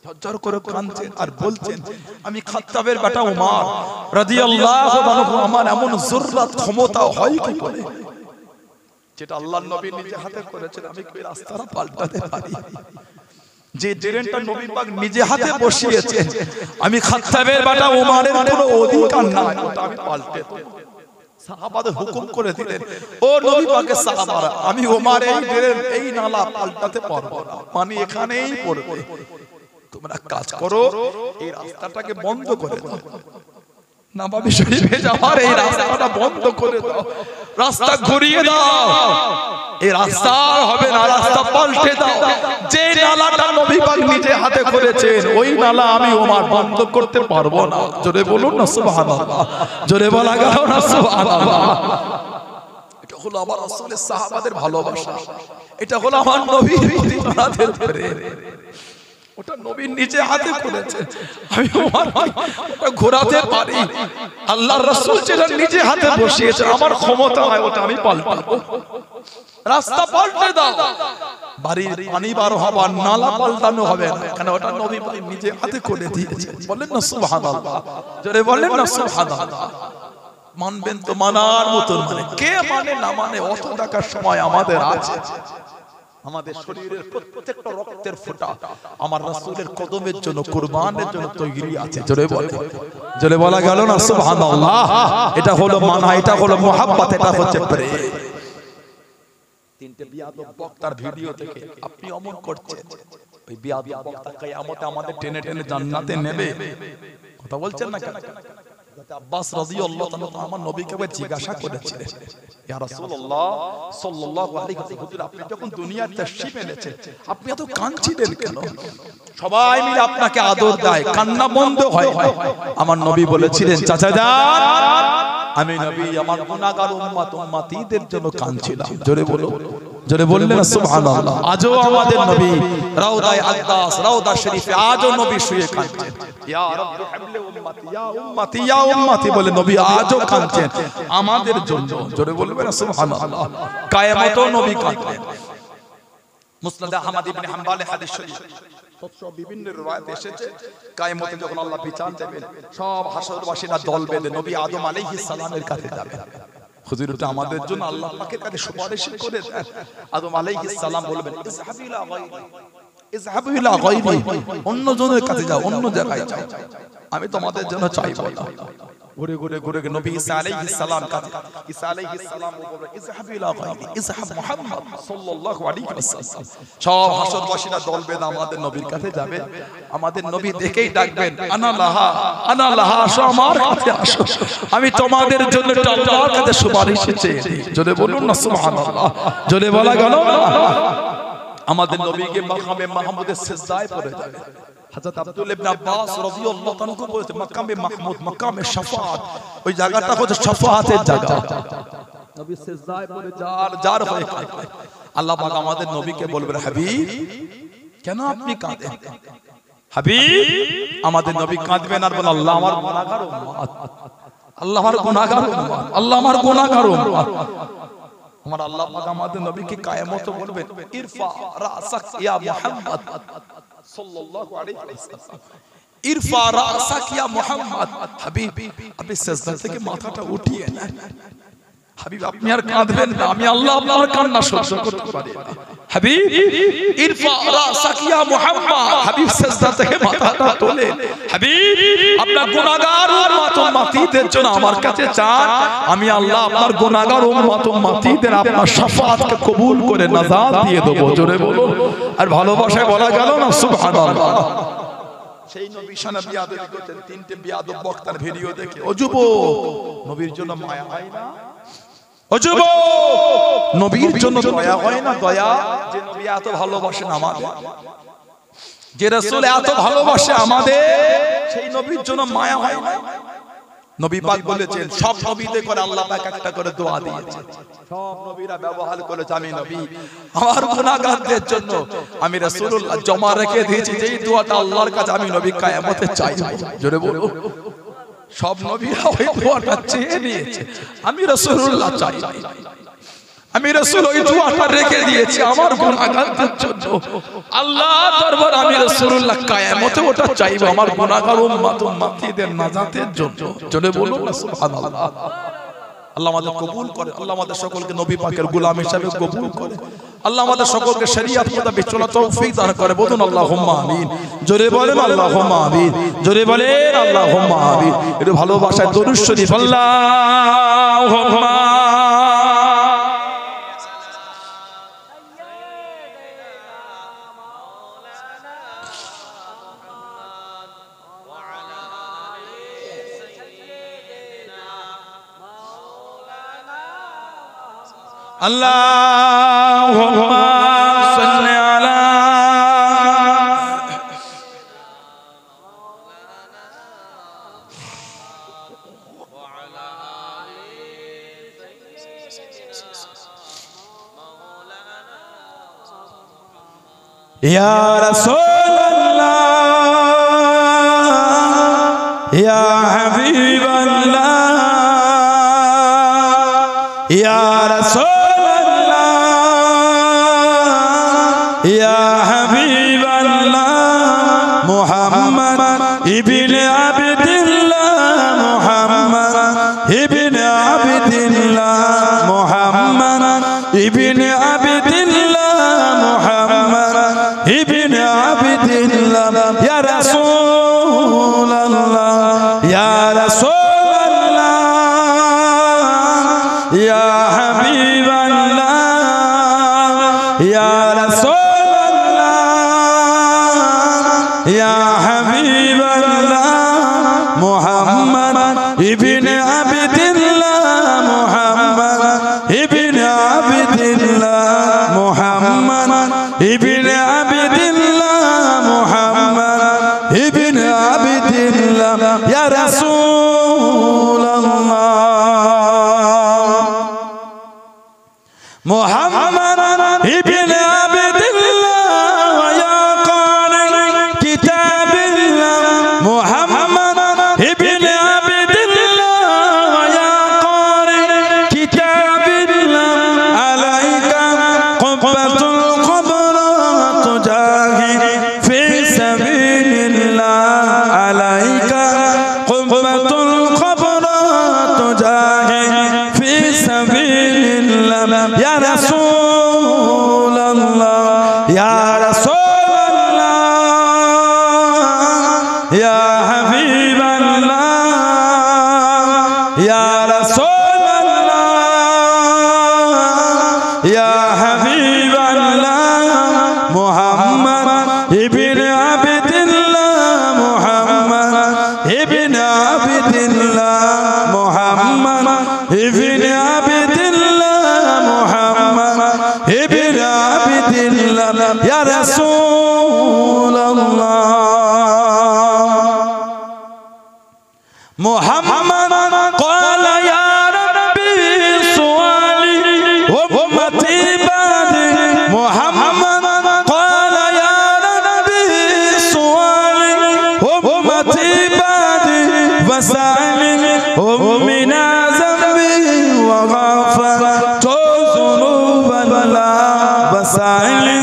ঝরঝর করে কাঁদছেন আর বলছেন আমি খাত্তাবের বেটা ওমর রাদিয়াল্লাহু আনহু, আমার এমন জুররাত ক্ষমতা হয় কি করে, যেটা আল্লাহর নবী নিজে হাতে করেছেন আমি কি রাস্তাটা পাল্টাতে পারি? যে ড্রেনটা নবী পাক নিজে হাতে বসিয়েছেন, আমি খাত্তাবের বেটা ওমরের কোনো অধিকার নাই ওটা আমি পাল্টে দেব। সাহাবাদের হুকুম করে দিলেন ও নবী পাকের সাহাবারা, আমি ওমর এই ড্রেন এই নালা পাল্টাতে পারবো না, পানি এখানেই পড়বে, তোমরা কাজ করো এই রাস্তাটাকে বন্ধ করে দাও, নবাবী শরীফে যাওয়ার এই রাস্তাটা বন্ধ করে দাও, রাস্তা ঘুরিয়ে দাও। এই রাস্তা হবে না, রাস্তা পাল্টে দাও। যে নালাটা নবী পাক নিজে হাতে করেছেন ওই নালা আমি ওমর বন্ধ করতে পারবো না। জোরে বলুন না সুবহানাল্লাহ, জোরে বলা গেল না সুবহানাল্লাহ। এটা হলো আমার রাসূলের সাহাবাদের ভালোবাসা, এটা হলো আমার নবীর প্রতি তাদের প্রেম। ওটা নবীর নিজে হাতে করেছেন, আমি ওটা ঘোরাতে পারি। আল্লাহর রাসূল যেটা নিজে হাতে বসিয়েছে, আমার ক্ষমতা হয় ওটা আমি পাল্টাবো। রাস্তা পাল্টে দাও, বাড়ির পানি বার হবার নালা পাল্টানো হবে না, কেন ওটা নবী নিজে হাতে করে দিয়েছে। বলেন না সুবহানাল্লাহ, জোরে বলেন না সুবহানাল্লাহ। মানবেন তো মানার মতন মানে, কে মানে না মানে অত টাকার সময় আমাদের আছে। আমাদের শরীরের প্রত্যেকটা রক্তের ফোঁটা আমার রাসূলের কদমের জন্য কুরবানের জন্য তৈরি আছে। জোরে বলে, জোরে বলা গেল না সুবহানাল্লাহ। এটা হলো মানা, এটা হলো মুহাব্বত, এটা হচ্ছে প্রেম। তিনটে বিয়াদব বক্তার ভিডিও থেকে আপনি অমন করছেন, ওই বিয়াদব বক্তা কিয়ামতে আমাদের টেনে টেনে জান্নাতে নেবে। কথা বলছেন না কেন? আব্বাস রাদিয়াল্লাহু তাআলা আমার নবীকে জিজ্ঞাসা করেছিলেন, ইয়া রাসূলুল্লাহ সাল্লাল্লাহু আলাইহি ওয়াসাল্লাম, হুজুর আপনি যখন দুনিয়ার তাশরীফ এনেছেন আপনি এত কাঁদছিলেন কেন? সবাই মিলে আপনাকে আদর দেয়, কান্না বন্ধ হয়। আমার নবী বলেছিলেন, চাচা যান, আমি নবী আমার গুনাহগার উম্মত উম্মতীদের জন্য কাঁদছিলাম। জোরে বলো, জোরে বললেন না সুবহানাল্লাহ। আজও আমাদের নবী রাউদায়ে আকদাস, রাউদা শরীফে আজও নবী শুয়ে কাঁদছেন, ইয়া রাব্বি হাবলি উম্মতি, ইয়া উম্মতি, ইয়া উম্মতি বলে নবী আজও কাঁদছেন আমাদের জন্য। জোরে বলবেন না সুবহানাল্লাহ। কিয়ামতেও নবী কাঁদবেন। মুসনাদ আহমদ ইবনে হাম্বল হাদিস শরীফ সব বিভিন্ন riwayat এসেছে, কিয়ামতে যখন আল্লাহ বিচার দেবেন সব হাসরবাসীরা দল বেঁধে নবী আদম আলাইহিস সালামের কাছে যাবে। হুজুর ওটা আমাদের জন্য আল্লাহ পাকের কাছে সুপারিশ করে দেন। আদম আলাইহিস সালাম বলবেন, ইযহাবু ইলা গায়রি, ইযহাবু ইলা গায়রি, অন্য জনের কাছে যাও, অন্য জায়গায় যাও, আমি তোমাদের জন্য চাইবো না। ঘুরে ঘুরে ঘুরে নবী ঈসা আলাইহিস সালাম কাছে, ঈসা আলাইহিস সালাম বলবেন, ইযহাবু ইলা গায়রি, ইযহাব মুহাম্মদ সাল্লাল্লাহু আলাইহি ওয়াসাল্লাম। সব হাসরবাসীরা দল বেঁধে আমাদের নবীর কাছে যাবে। আমাদের নবী দেখেই ডাকবেন, আনা লাহা, আনা লাহা, আসো আমার কাছে আসো, আমি তোমাদের জন্য আল্লাহর কাছে সুপারিশ চেয়েছি। জোরে বলুন না সুবহানাল্লাহ, জোরে বলা গেল না। আমাদের নবীকে মাকামে মাহমুদের সিজদায় পড়ে যাবে। হযরত আব্দুল ইবনে আব্বাস রাদিয়াল্লাহু তাআলা বলেছে, মাকামে মাহমুদ, মাকামে শাফাআত, ওই জায়গাটা হচ্ছে শাফাআতের জায়গা। নবী সিজদায় পড়ে জার হয়ে কাঁদবে। আল্লাহ পাক আমাদের নবীকে বলবেন, হাবিব কেন আপনি কাঁদেন? হাবিব, আমাদের নবী কাঁদবেন আর বলেন, আল্লাহ আমার গুনাহগার উম্মত, আল্লাহ আমার গুনাহগার উম্মত, আল্লাহ আমার গুনাহগার উম্মত। আমার আল্লাহ পাক আমাদের নবীকে কিয়ামতে বলবেন, ইরফা রাসাক ইয়া মুহাম্মদ সাল্লাল্লাহু আলাইহি ওয়াসাল্লাম, ইরফা রাসাক ইয়া মুহাম্মদ, হাবিব আপনি সিজদা থেকে মাথাটা উঠিয়ে নেন। হাবিব আপনি আর কাঁদবেন না, আমি আল্লাহ আপনার কান্না সহ্য করতে পারি না। হাবিব ইরফা রাসাক ইয়া মুহাম্মদ, হাবিব সিজদা থেকে মাথাটা তোলেন। হাবিব আপনার গুনাহগার উম্মত উম্মতীদের জন্য আমার কাছে চান, আমি আল্লাহ আপনার গুনাহগার উম্মত উম্মতীদের আপনার শাফাআতকে কবুল করে নাজাত দিয়ে দেব। জোরে বলো, আর ভালোবাসায় বলা গেল না সুবহানাল্লাহ। সেই নবী শানা বিয়াদবি করতেন। তিনটে বিয়াদব বক্তার ভিডিও দেখে, ও যুবক, নবীর জন্য মায়া হয় না? ও যুবক, নবীর জন্য দয়া হয় না? দয়া, যে নবী এত ভালোবাসেন আমাদের, যে রাসূল এত ভালোবাসে আমাদের, সেই নবীর জন্য মায়া হয় না? নবী পাক বলেছেন, সব নবীদের করে আল্লাহ পাক একটা করে দোয়া দিয়েছেন। সব নবীরা ব্যবহার করেছে, আমি নবী আমার গুনাহগারদের জন্য আমি রাসূলুল্লাহ জমা রেখে দিয়েছি, যেই দোয়াটা আল্লাহর কাছে আমি নবী কিয়ামতে চাইবো। জোরে বলো, সব নবীরা ওই দোয়াটা চেয়ে নিয়েছে, আমি রাসূলুল্লাহ চাই, আমি রাসূল ওই দোয়াটা রেখে দিয়েছি আমার গুনাহগারদের জন্য। আল্লাহ দরবার আমি রাসূলুল্লাহ কিয়ামতে ওটা চাইবো আমার গুনাহগার উম্মত উম্মতীদের নাজাতের জন্য। জোরে বলুন না সুবহানাল্লাহ। আল্লাহ আমাদের কবুল করে, আল্লাহ আমাদের সকলকে নবী পাকের গোলাম হিসেবে কবুল করে, আল্লাহ আমাদের সকলকে শরীয়ত মোতাবেক চলার তৌফিক দান করে। বলুন আল্লাহুম্মা আমিন। জোরে বলেন আল্লাহুম্মা আমিন, জোরে বলেন আল্লাহুম্মা আমিন। একটু ভালোবাসায় দরুদ শরীফ আল্লাহুম্মা আল্লাহুম্মা সাল্লি আলা ইয়া রাসূলুল্লাহ ইয়া হাবিবাল্লাহ ইয়া রাসূলুল্লাহ ইয়া হাবিবাল্লাহ মুহাম্মদ ইবনে আবদুল্লাহ মুহাম্মদ ইবনে আবদুল্লাহ মুহাম্মদ ইবনে আবদুল্লাহ মুহাম্মদ ইবনে আবদুল্লাহ ইয়া রাসূলুল্লাহ ইয়া রাসূলুল্লাহ ইয়া হাবিবাল্লাহ ইয়া রাসূলুল্লাহ ইয়া হাবিবাল্লাহ মুহাম্মদ ইবনে আবদুল্লাহ মুহাম্মদ ইবনে আবদুল্লাহ মুহাম্মদ ইবনে আবদুল্লাহ মুহাম্মদ ইবনে আবদুল্লাহ ইয়া রাসূলুল্লাহ মুহাম্মদ ইবনে আবদুল্লাহ ইয়া কারি কিতাবিল্লাহ মুহাম্মদ ইবনে আবদুল্লাহ ইয়া কারি কিতাবিল্লাহ আলাইকা কুব্বাতুল কুবরা তুজাহিদ ফি সাবিলিল্লাহ আলাইকা কুব্বাতুল কুবরা তুজাহিদ ফি সাবিলিল্লাহ ইয়া রাসূলুল্লাহ ইয়া রাসূলুল্লাহ ইয়া হাবিবাল্লাহ ইয়া রাসূলুল্লাহ ইয়া হাবিবাল্লাহ মুহাম্মদ ইবনে আবদুল্লাহ মুহাম্মদ ইবনে আবদুল্লাহ মুহাম্মদ ইবনে আবদুল্লাহ মুহাম্মদ ইবনে আবদুল্লাহ ইয়া রাসূলুল্লাহ মুহাম্মদ قال يا ربي سؤالي أمتي بعدي محمد قال يا ربي سؤالي أمتي بعدي فسألني من ذنبي وغفرت ذنوبا فسألني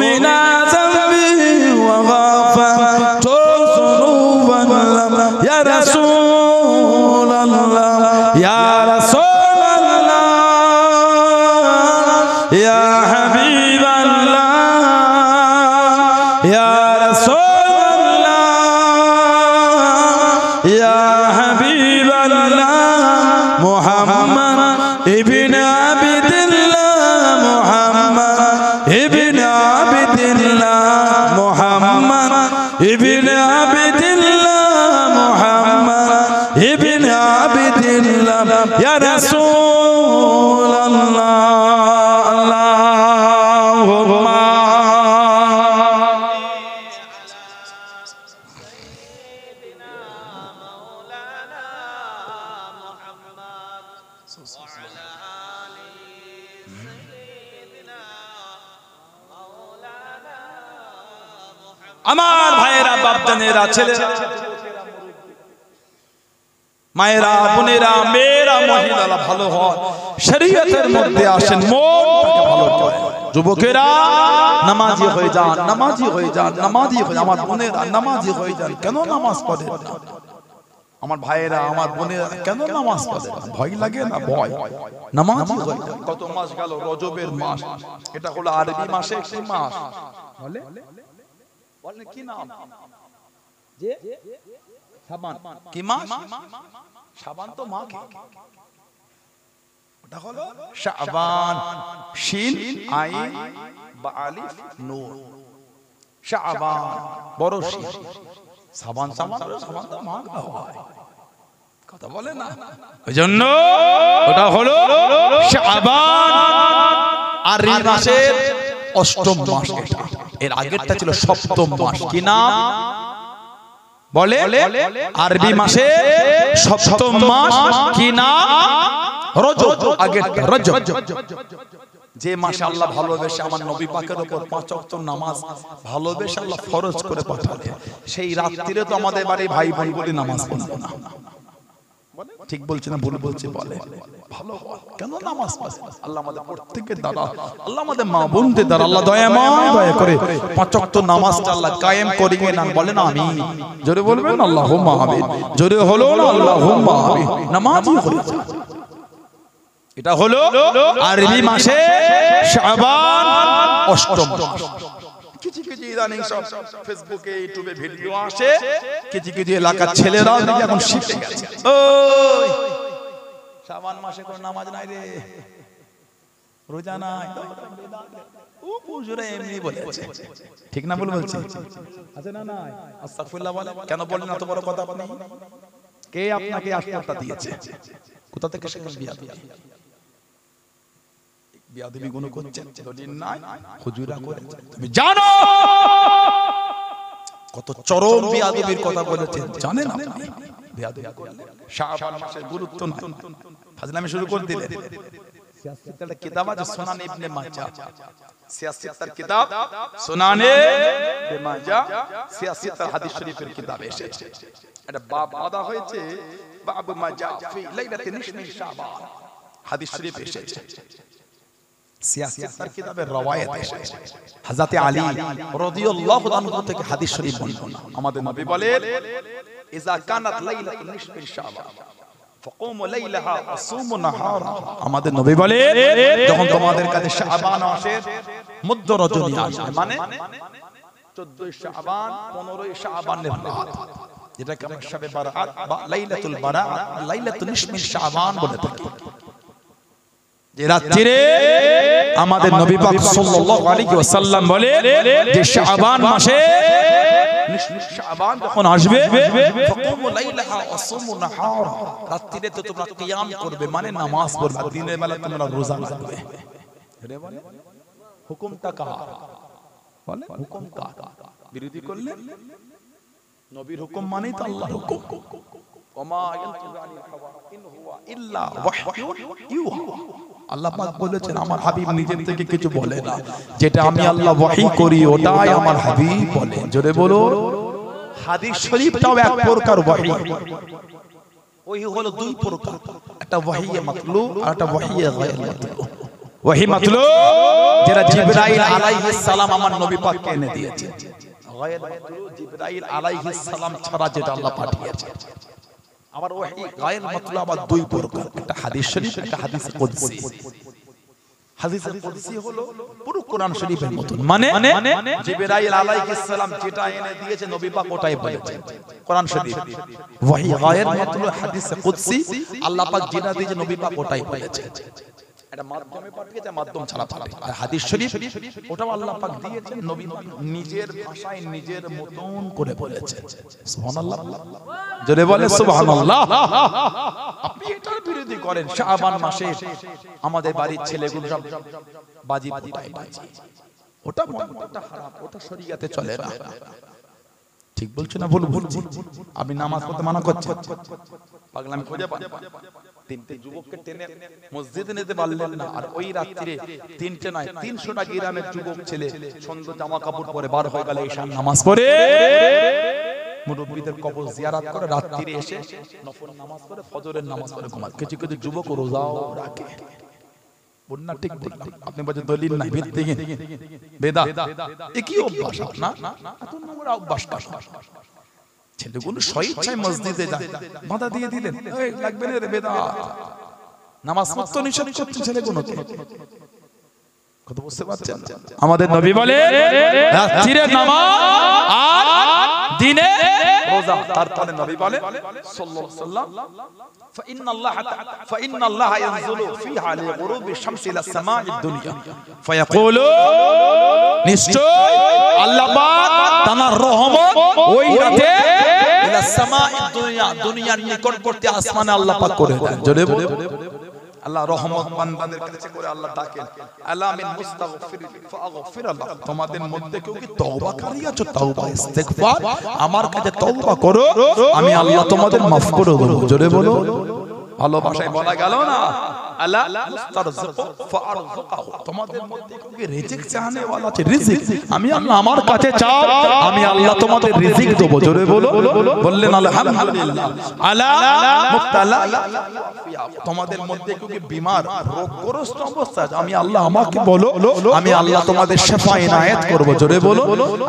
من ذنبي وغفرت ذنوبا يا رسول الله يا رسول الله يا حبيب الله يا رسول الله يا حبيب الله محمد ابن عبد الله محمد ابن عبد الله محمد ابن عبد الله محمد ابن عبد الله يا رسول الله اللهم আমার ভাইয়েরা বাপজানেরা ছেলেরা মায়েরা বোনেরা মেয়েরা মহিলারা ভালো হয় শরীয়তের মধ্যে আসেন মনটাকে ভালো করে যুবকেরা নামাজি হয়ে যান নামাজি হয়ে যান নামাজি হয়ে আমার বোনেরা নামাজি হয়ে যান কেন নামাজ পড়েন না আমার ভাইয়েরা আমার বোনেরা কেন নামাজ পড়ে ভয় লাগে না ভয় নামাজি হয়ে যান কত মাস গেল রজবের মাস এটা হলো আরবি মাসে একটি মাস বলে বলেন কি নাম যে শাবান কি মাস শাবান তো মাঘ ওটা হলো শাবান শিন আইন বা আলিফ নূর শাবান বড় শিন শাবান শাবান শাবান তো মাঘ হয় কথা বলে না, ওইজন্য ওটা হলো শাবান আর এই মাসের অষ্টম মাস এটা। এর আগেরটা ছিল সপ্তম মাস। কি নাম বলে? আরবি মাসে সপ্তম মাস কি নাম? রজব। আগেরটা রজব, যে মাসে আল্লাহ ভালোবেসে আমার নবী পাকের উপর 5 ওয়াক্ত নামাজ ভালোবেসে আল্লাহ ফরজ করে পাঠালেন। সেই রাত্রিরে তো আমাদের বাড়ি ভাই ভাই বলে নামাজ পড়লো না। ঠিক বলছি না ভুল বলছি? বলে ভালো কেন নামাজ পড়ে? আল্লাহ আমাদের প্রত্যেকের দ্বারা, আল্লাহ আমাদের মা বোনদের দ্বারা আল্লাহ দয়াময় দয়া করে 5 ওয়াক্ত নামাজটা আল্লাহ কায়েম করিয়ে না। বলেন আমিন। জোরে বলবেন আল্লাহুম্মা আমিন। জোরে হলো না আল্লাহুম্মা আমিন। নামাজই হয়ে যায়। এটা হলো আরবি মাসে শাবান অষ্টম মাস। কিছু কিছু ইদানিং সব ফেসবুকে ইউটিউবে ভিডিও আসে, কিছু কিছু এলাকার ছেলেরা দেখি এখন শিখে গেছে, ওই শাবান মাসে কোন নামাজ নাই রে, রোজা নাই, ও হুজুরে এমনি বলেছে। ঠিক না ভুল বলছি? আছে না নাই? আস্তাগফিরুল্লাহ বলে। কেন বলেন এত বড় কথা আপনি? কে আপনাকে আশীর্বাদটা দিয়েছে? কোথা থেকে শিখলেন বিয়াদবি? বিয়াদবি গুণ করছেন, দলিল নাই, হুজুরা করেছে। তুমি জানো কত চরম বিয়াদবির কথা বলেছেন, জানেন আপনি? বিয়াদবি করলে শাবান মাসের গুরুত্ব নাই, ফাজলামি শুরু করে দিলেন। সিয়াসিতার কিতাব আছে সুনান ইবনে মাজাহ, সিয়াসিতার কিতাব সুনান ইবনে মাজাহ, সিয়াসিতার হাদিস শরীফের কিতাবে এসেছে। এটা বাব বাঁধা হয়েছে, বাব মাজাহ ফি লাইলাতি নিসফি শাবান, হাদিস শরীফ এসেছে। সিয়াসিতার কিতাবের রওয়ায়াত এসেছে, হযরত আলী রাদিয়াল্লাহু আনহু থেকে হাদিস শরীফ বর্ণনা। আমাদের নবী বলেন, ইযা কানাত লাইলাতু নিসফি শাবান ফাকুমু লাইলাহা ওয়াসুমু নাহারা। আমাদের নবী বলেন, যখন তোমাদের কাছে শাবান মাসের মধ্য রজনী আসে, মানে 14 শাবান 15 শাবানের রাত, যেটাকে আমরা শবে বারাত বা লাইলাতুল বারাত, লাইলাতুল নিসফি শাবান বলে থাকি। যে রাত্রিরে আমাদের নবী পাক সাল্লাল্লাহু আলাইহি ওয়াসাল্লাম বলে যে শাবান মাসে শাবান যখন আসবে, ফাকুমু লাইলাহা ওয়াসুমু নাহারা, রাত্রিরে তো তোমরা কিয়াম করবে, মানে নামাজ পড়বে, দিনের বেলা তোমরা রোজা রাখবে। এরে বলে হুকুমটা কার? বলে হুকুম কার? বিরোধী করলে নবীর হুকুম মানেই তো আল্লাহর হুকুম। ওমা ইয়ানতিকু আনিল হাওয়া ইন হুয়া ইল্লা ওয়াহয়ুন ইউহা। আল্লাহ পাক বলেছেন, আমার হাবিব নিজের থেকে কিছু বলে না, যেটা আমি আল্লাহ ওহী করি ওটাই আমার হাবিব বলে। জোরে বলো। হাদিস শরীফটাও এক প্রকার ওহী। ওহী হলো দুই প্রকার, একটা ওহী মাতলু আর একটা ওহী গায়র মাতলু। ওহী মাতলু যেটা জিবরাইল আলাইহিস সালাম আমার নবী পাককে এনে দিয়েছে, গায়র মাতলু জিবরাইল আলাইহিস সালাম ছাড়া যেটা আল্লাহ পাঠিয়েছে। আবার ওহী গায়র মাতলু আবার দুই প্রকার, একটা হাদিস শরীফ, একটা হাদিস কুদসি। হাদিস কুদসি হলো পুরো কোরআন শরীফের মত, মানে জিবরাইল আলাইহিস সালাম যেটা এনে দিয়েছে নবী পাক ওটাই বলেছেন, কোরআন শরীফ। ওহী গায়র মাতলু হাদিস কুদসি, আল্লাহ পাক যেটা দিয়েছে নবী পাক ওটাই বলেছেন। এটা মাধ্যমে পাঠিয়েছে, মাধ্যম ছাড়া পাঠিয়েছে। আর হাদিস শরীফ ওটাও আল্লাহ পাক দিয়েছেন, নবী নিজের ভাষায় নিজের মতন করে বলেছেন। সুবহানাল্লাহ, জোরে বলে সুবহানাল্লাহ। আপনি এটার বিরোধী করেন, শাবান মাসে আমাদের বাড়ির ছেলেগুলো সব বাজি ফুটায়, বাজি, ওটা ওটা হারাম, ওটা শরীয়তে চলে না। ঠিক বলছো না ভুল বলছি? আমি নামাজ পড়তে মানা করছি, পাগলামি খুঁজে পান। তিনটে যুবককে টেনে মসজিদে নিতে পারলেন না, আর ওই রাত্রিরে তিনটে নয় 300টা গ্রামের যুবক ছেলে সুন্দর জামা কাপড় পরে বার হয়ে গেল ঈশার নামাজ পড়ে, মুরব্বিদের কবর জিয়ারত করে, রাত্রিরে এসে নফল নামাজ পড়ে, ফজরের নামাজ পড়ে ঘুমায়। কিছু কিছু যুবক রোজাও রাখে। বন্যা ঠিক বললাম? আপনি বলছেন দলিল নাই, ভিত্তি বেদাত, এ কি অভ্যাস না? এত নোংরা অভ্যাস কাজ। ছেলেগুলো স্বেচ্ছায় মসজিদে যায়, বাধা দিয়ে দিলেন, এই লাগবে না রে, বেদাত। নামাজ পড়তে নিষেধ করছে ছেলেগুলোকে। কত বুঝতে পারছেন? আমাদের নবী বলে রাত্রিরে নামাজ আর দিনে রোজা। তারপরে নবী বলে সাল্লাল্লাহু আলাইহি ওয়াসাল্লাম, فإن الله ينزل فيها لغروب الشمس إلى السماء الدنيا فيقول, নিশ্চয় আল্লাহ পাক তার রহমত ওই রাতে ইলা সামাই দুনিয়া, দুনিয়ার নিকটবর্তী আসমানে আল্লাহ পাক করে দেন। জোরে বলুন আল্লাহ রহমত বান্দাদের কাছে করে আল্লাহ ডাকেন, আলা মিন মুস্তাগফির ফাগফির আল্লাহ, তোমাদের মধ্যে কেউ কি তওবাকারী আছো, তওবা ইস্তিগফার আমার কাছে তওবা করো, আমি আল্লাহ তোমাদের মাফ করে দেব। জোরে বলো, ভালোবাসায় বলা গেল না, আলা মুস্তারজিকু ফারযুকহু, তোমাদের মধ্যে কেউ কি রিজিক চাহনে ওয়ালা আছে, রিজিক আমি আল্লাহ আমার কাছে চাও, আমি আল্লাহ তোমাদের রিজিক দেব। জোরে বলো, বললেন আলহামদুলিল্লাহ। আলা মুবতালা, তোমাদের মধ্যে কেউ কি বিমার রোগগ্রস্ত অবস্থা আছে, আমি আল্লাহ আমাকে বলো, আমি আল্লাহ তোমাদের শিফা ইনায়াত করব। জোরে বলো,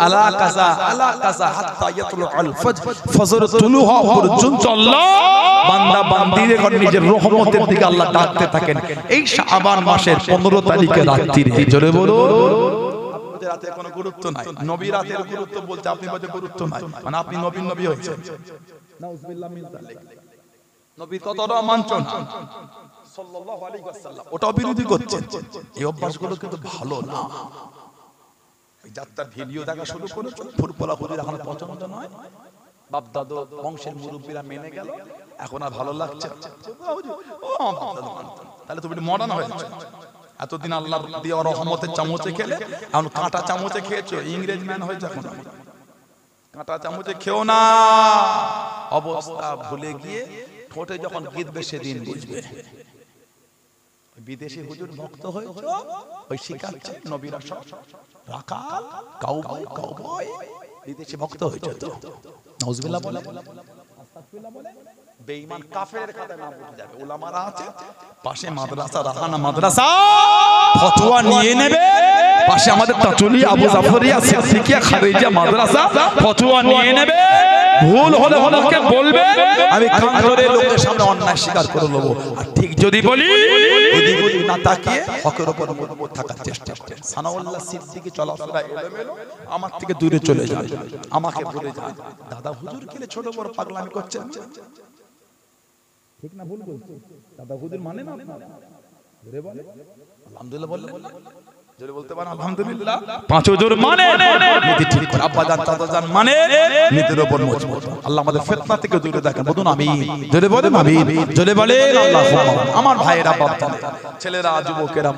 আলা কাযা আলা কাযা হাত্তা ইয়াতলুল ফজর, ফজর তুলু হওয়া পর্যন্ত আল্লাহ বান্দা বান্দিদের নিজের রহমতের দিকে আল্লাহ ডাকতে থাকেন। এই শাবান মাসের 15 তারিখে রাত্রিরে। জোরে বলো, আপনাদের রাতে কোনো গুরুত্ব নাই, নবী রাতের গুরুত্ব বলতে আপনি বলতে গুরুত্ব নাই, মানে আপনি নবী হয়েছেন, নাউজুবিল্লাহ মিন যালিক। নবী কতটা মানছেন সাল্লাল্লাহু আলাইহি ওয়াসাল্লাম, ওটাও বিরোধী করছেন। এই অভ্যাসগুলো কিন্তু ভালো না। এই যাত্রার ভিডিও দেখা শুরু করেছে, ফুরফলা হুজুর এখন পছন্দ নয়, বাপ দাদু বংশের মুরব্বীরা মেনে গেল, এখন আর ভালো লাগছে, তাহলে তুমি মডার্ন হয়েছে। এতদিন আল্লাহর দেওয়া রহমতের চামচে খেলে এখন কাঁটা চামচে খেয়েছো, ইংরেজ ম্যান হয়েছে। এখন কাঁটা চামচে খেও না, অবস্থা ভুলে গিয়ে ঠোঁটে যখন গিদবে সেদিন বুঝবে। বিদেশি হুজুর ভক্ত হয়েছে, ওই শিখাচ্ছে নবীরা সব রাকাল কাউবয় কাউবয় বিদেশি ভক্ত হয়েছে। তো নাউজুবিল্লাহ বলে, আস্তাগফিরুল্লাহ বলে, বেঈমান কাফেরের খাতায় নাম উঠে যাবে। উলামারা আছে পাশে, মাদ্রাসা রাহানা মাদ্রাসা ফতোয়া নিয়ে নেবে, পাশে আমাদের তাতুলি আবু জাফরিয়া সিদ্দিকিয়া খাদিজা মাদ্রাসা ফতোয়া নিয়ে নেবে, ভুল হলে ওনাকে বলবে, আমি কান ধরে লোকের সামনে অন্যায় স্বীকার করে নেব, আর ঠিক যদি বলি এদিক ওদিক না তাকিয়ে হকের উপর থাকার চেষ্টা করে। সানাউল্লাহ সিদ্দিকী চলাফেরা এলোমেলো, আমার থেকে দূরে চলে যায়, আমাকে ভুলে যায়। দাদা হুজুর কেলে ছোট বড় পাগলামি করছেন, ঠিক না ভুল বলছি? দাদা হুজুর মানে না, ধরে বলে আলহামদুলিল্লাহ, বললে জোরে বলতে পারেন আলহামদুলিল্লাহ। পাঁচ হুজুর মানে নীতি ঠিক করে, আব্বা জান দাদা জান মানে নীতির উপর মজবুত। আল্লাহ আমাদের ফিতনা থেকে দূরে রাখেন, বলুন আমিন। জোরে বলেন আমিন, জোরে বলেন আল্লাহুম্মা। আমার ভাইয়েরা বাপ ছেলেরা যুবকেরা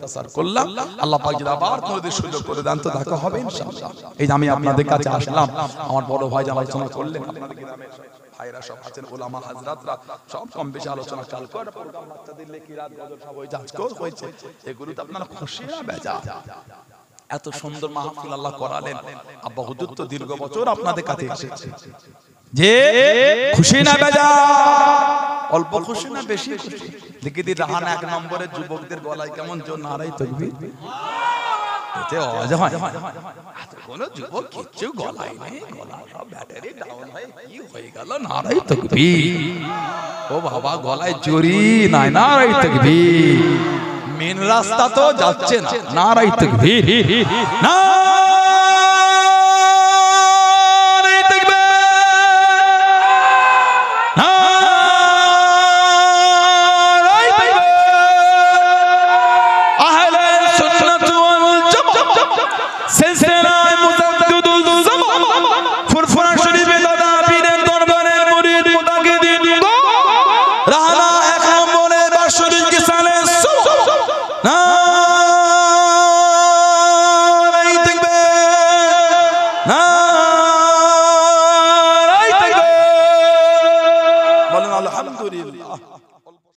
তাসার করলাম, আল্লাহ পাক যদি আবার তোমাদের সুযোগ করে দেন তো দেখা হবে ইনশাআল্লাহ। এই যে আমি আপনাদের কাছে আসলাম, আমার বড় ভাই যে আলোচনা করলেন, আপনাদের গ্রামের ভাইরা সব আছেন, ওলামা হাজরাতরা সব কম বেশি আলোচনা চাল করে, প্রোগ্রাম বাচ্চাদের লেখি রাত গজল সব হয়েছে, আজকেও হয়েছে। এগুলো তো আপনারা খুশি না বেজা? এত সুন্দর মাহফিল আল্লাহ করালেন, আব্বা হুজুর তো দীর্ঘ বছর আপনাদের কাছে এসেছে, যে খুশি না বেজা? অল্প খুশি না বেশি খুশি? দেখি দি রাহানা 1 নম্বরের যুবকদের গলায় কেমন জোর নারাই তাকবীর, এতে আওয়াজ হয়। কোন যুবক কিছু গলায় নেই, গলা সব ব্যাটারি ডাউন হয়ে কি হয়ে গেল, নারাই তাকবীর। ও বাবা গলায় জোরি নাই, নারাই তাকবীর। মেন রাস্তা তো যাচ্ছে না, নারাই তাকবীর, নারাই তাকবীর, নারাই তাকবীর। আহলে সুন্নাত ওয়াল জামাত সিলসিলায়ে মুজাদ্দিদুল জামান ফুরফুরা শরীফে দাদা পীরের দরবারের মুরিদ মুতাকিদিন গো রাহানা 1 নম্বরে বাশরুল কিসালে নারাই তাকবীর, নারাই তাকবীর, বলেন আলহামদুলিল্লাহ।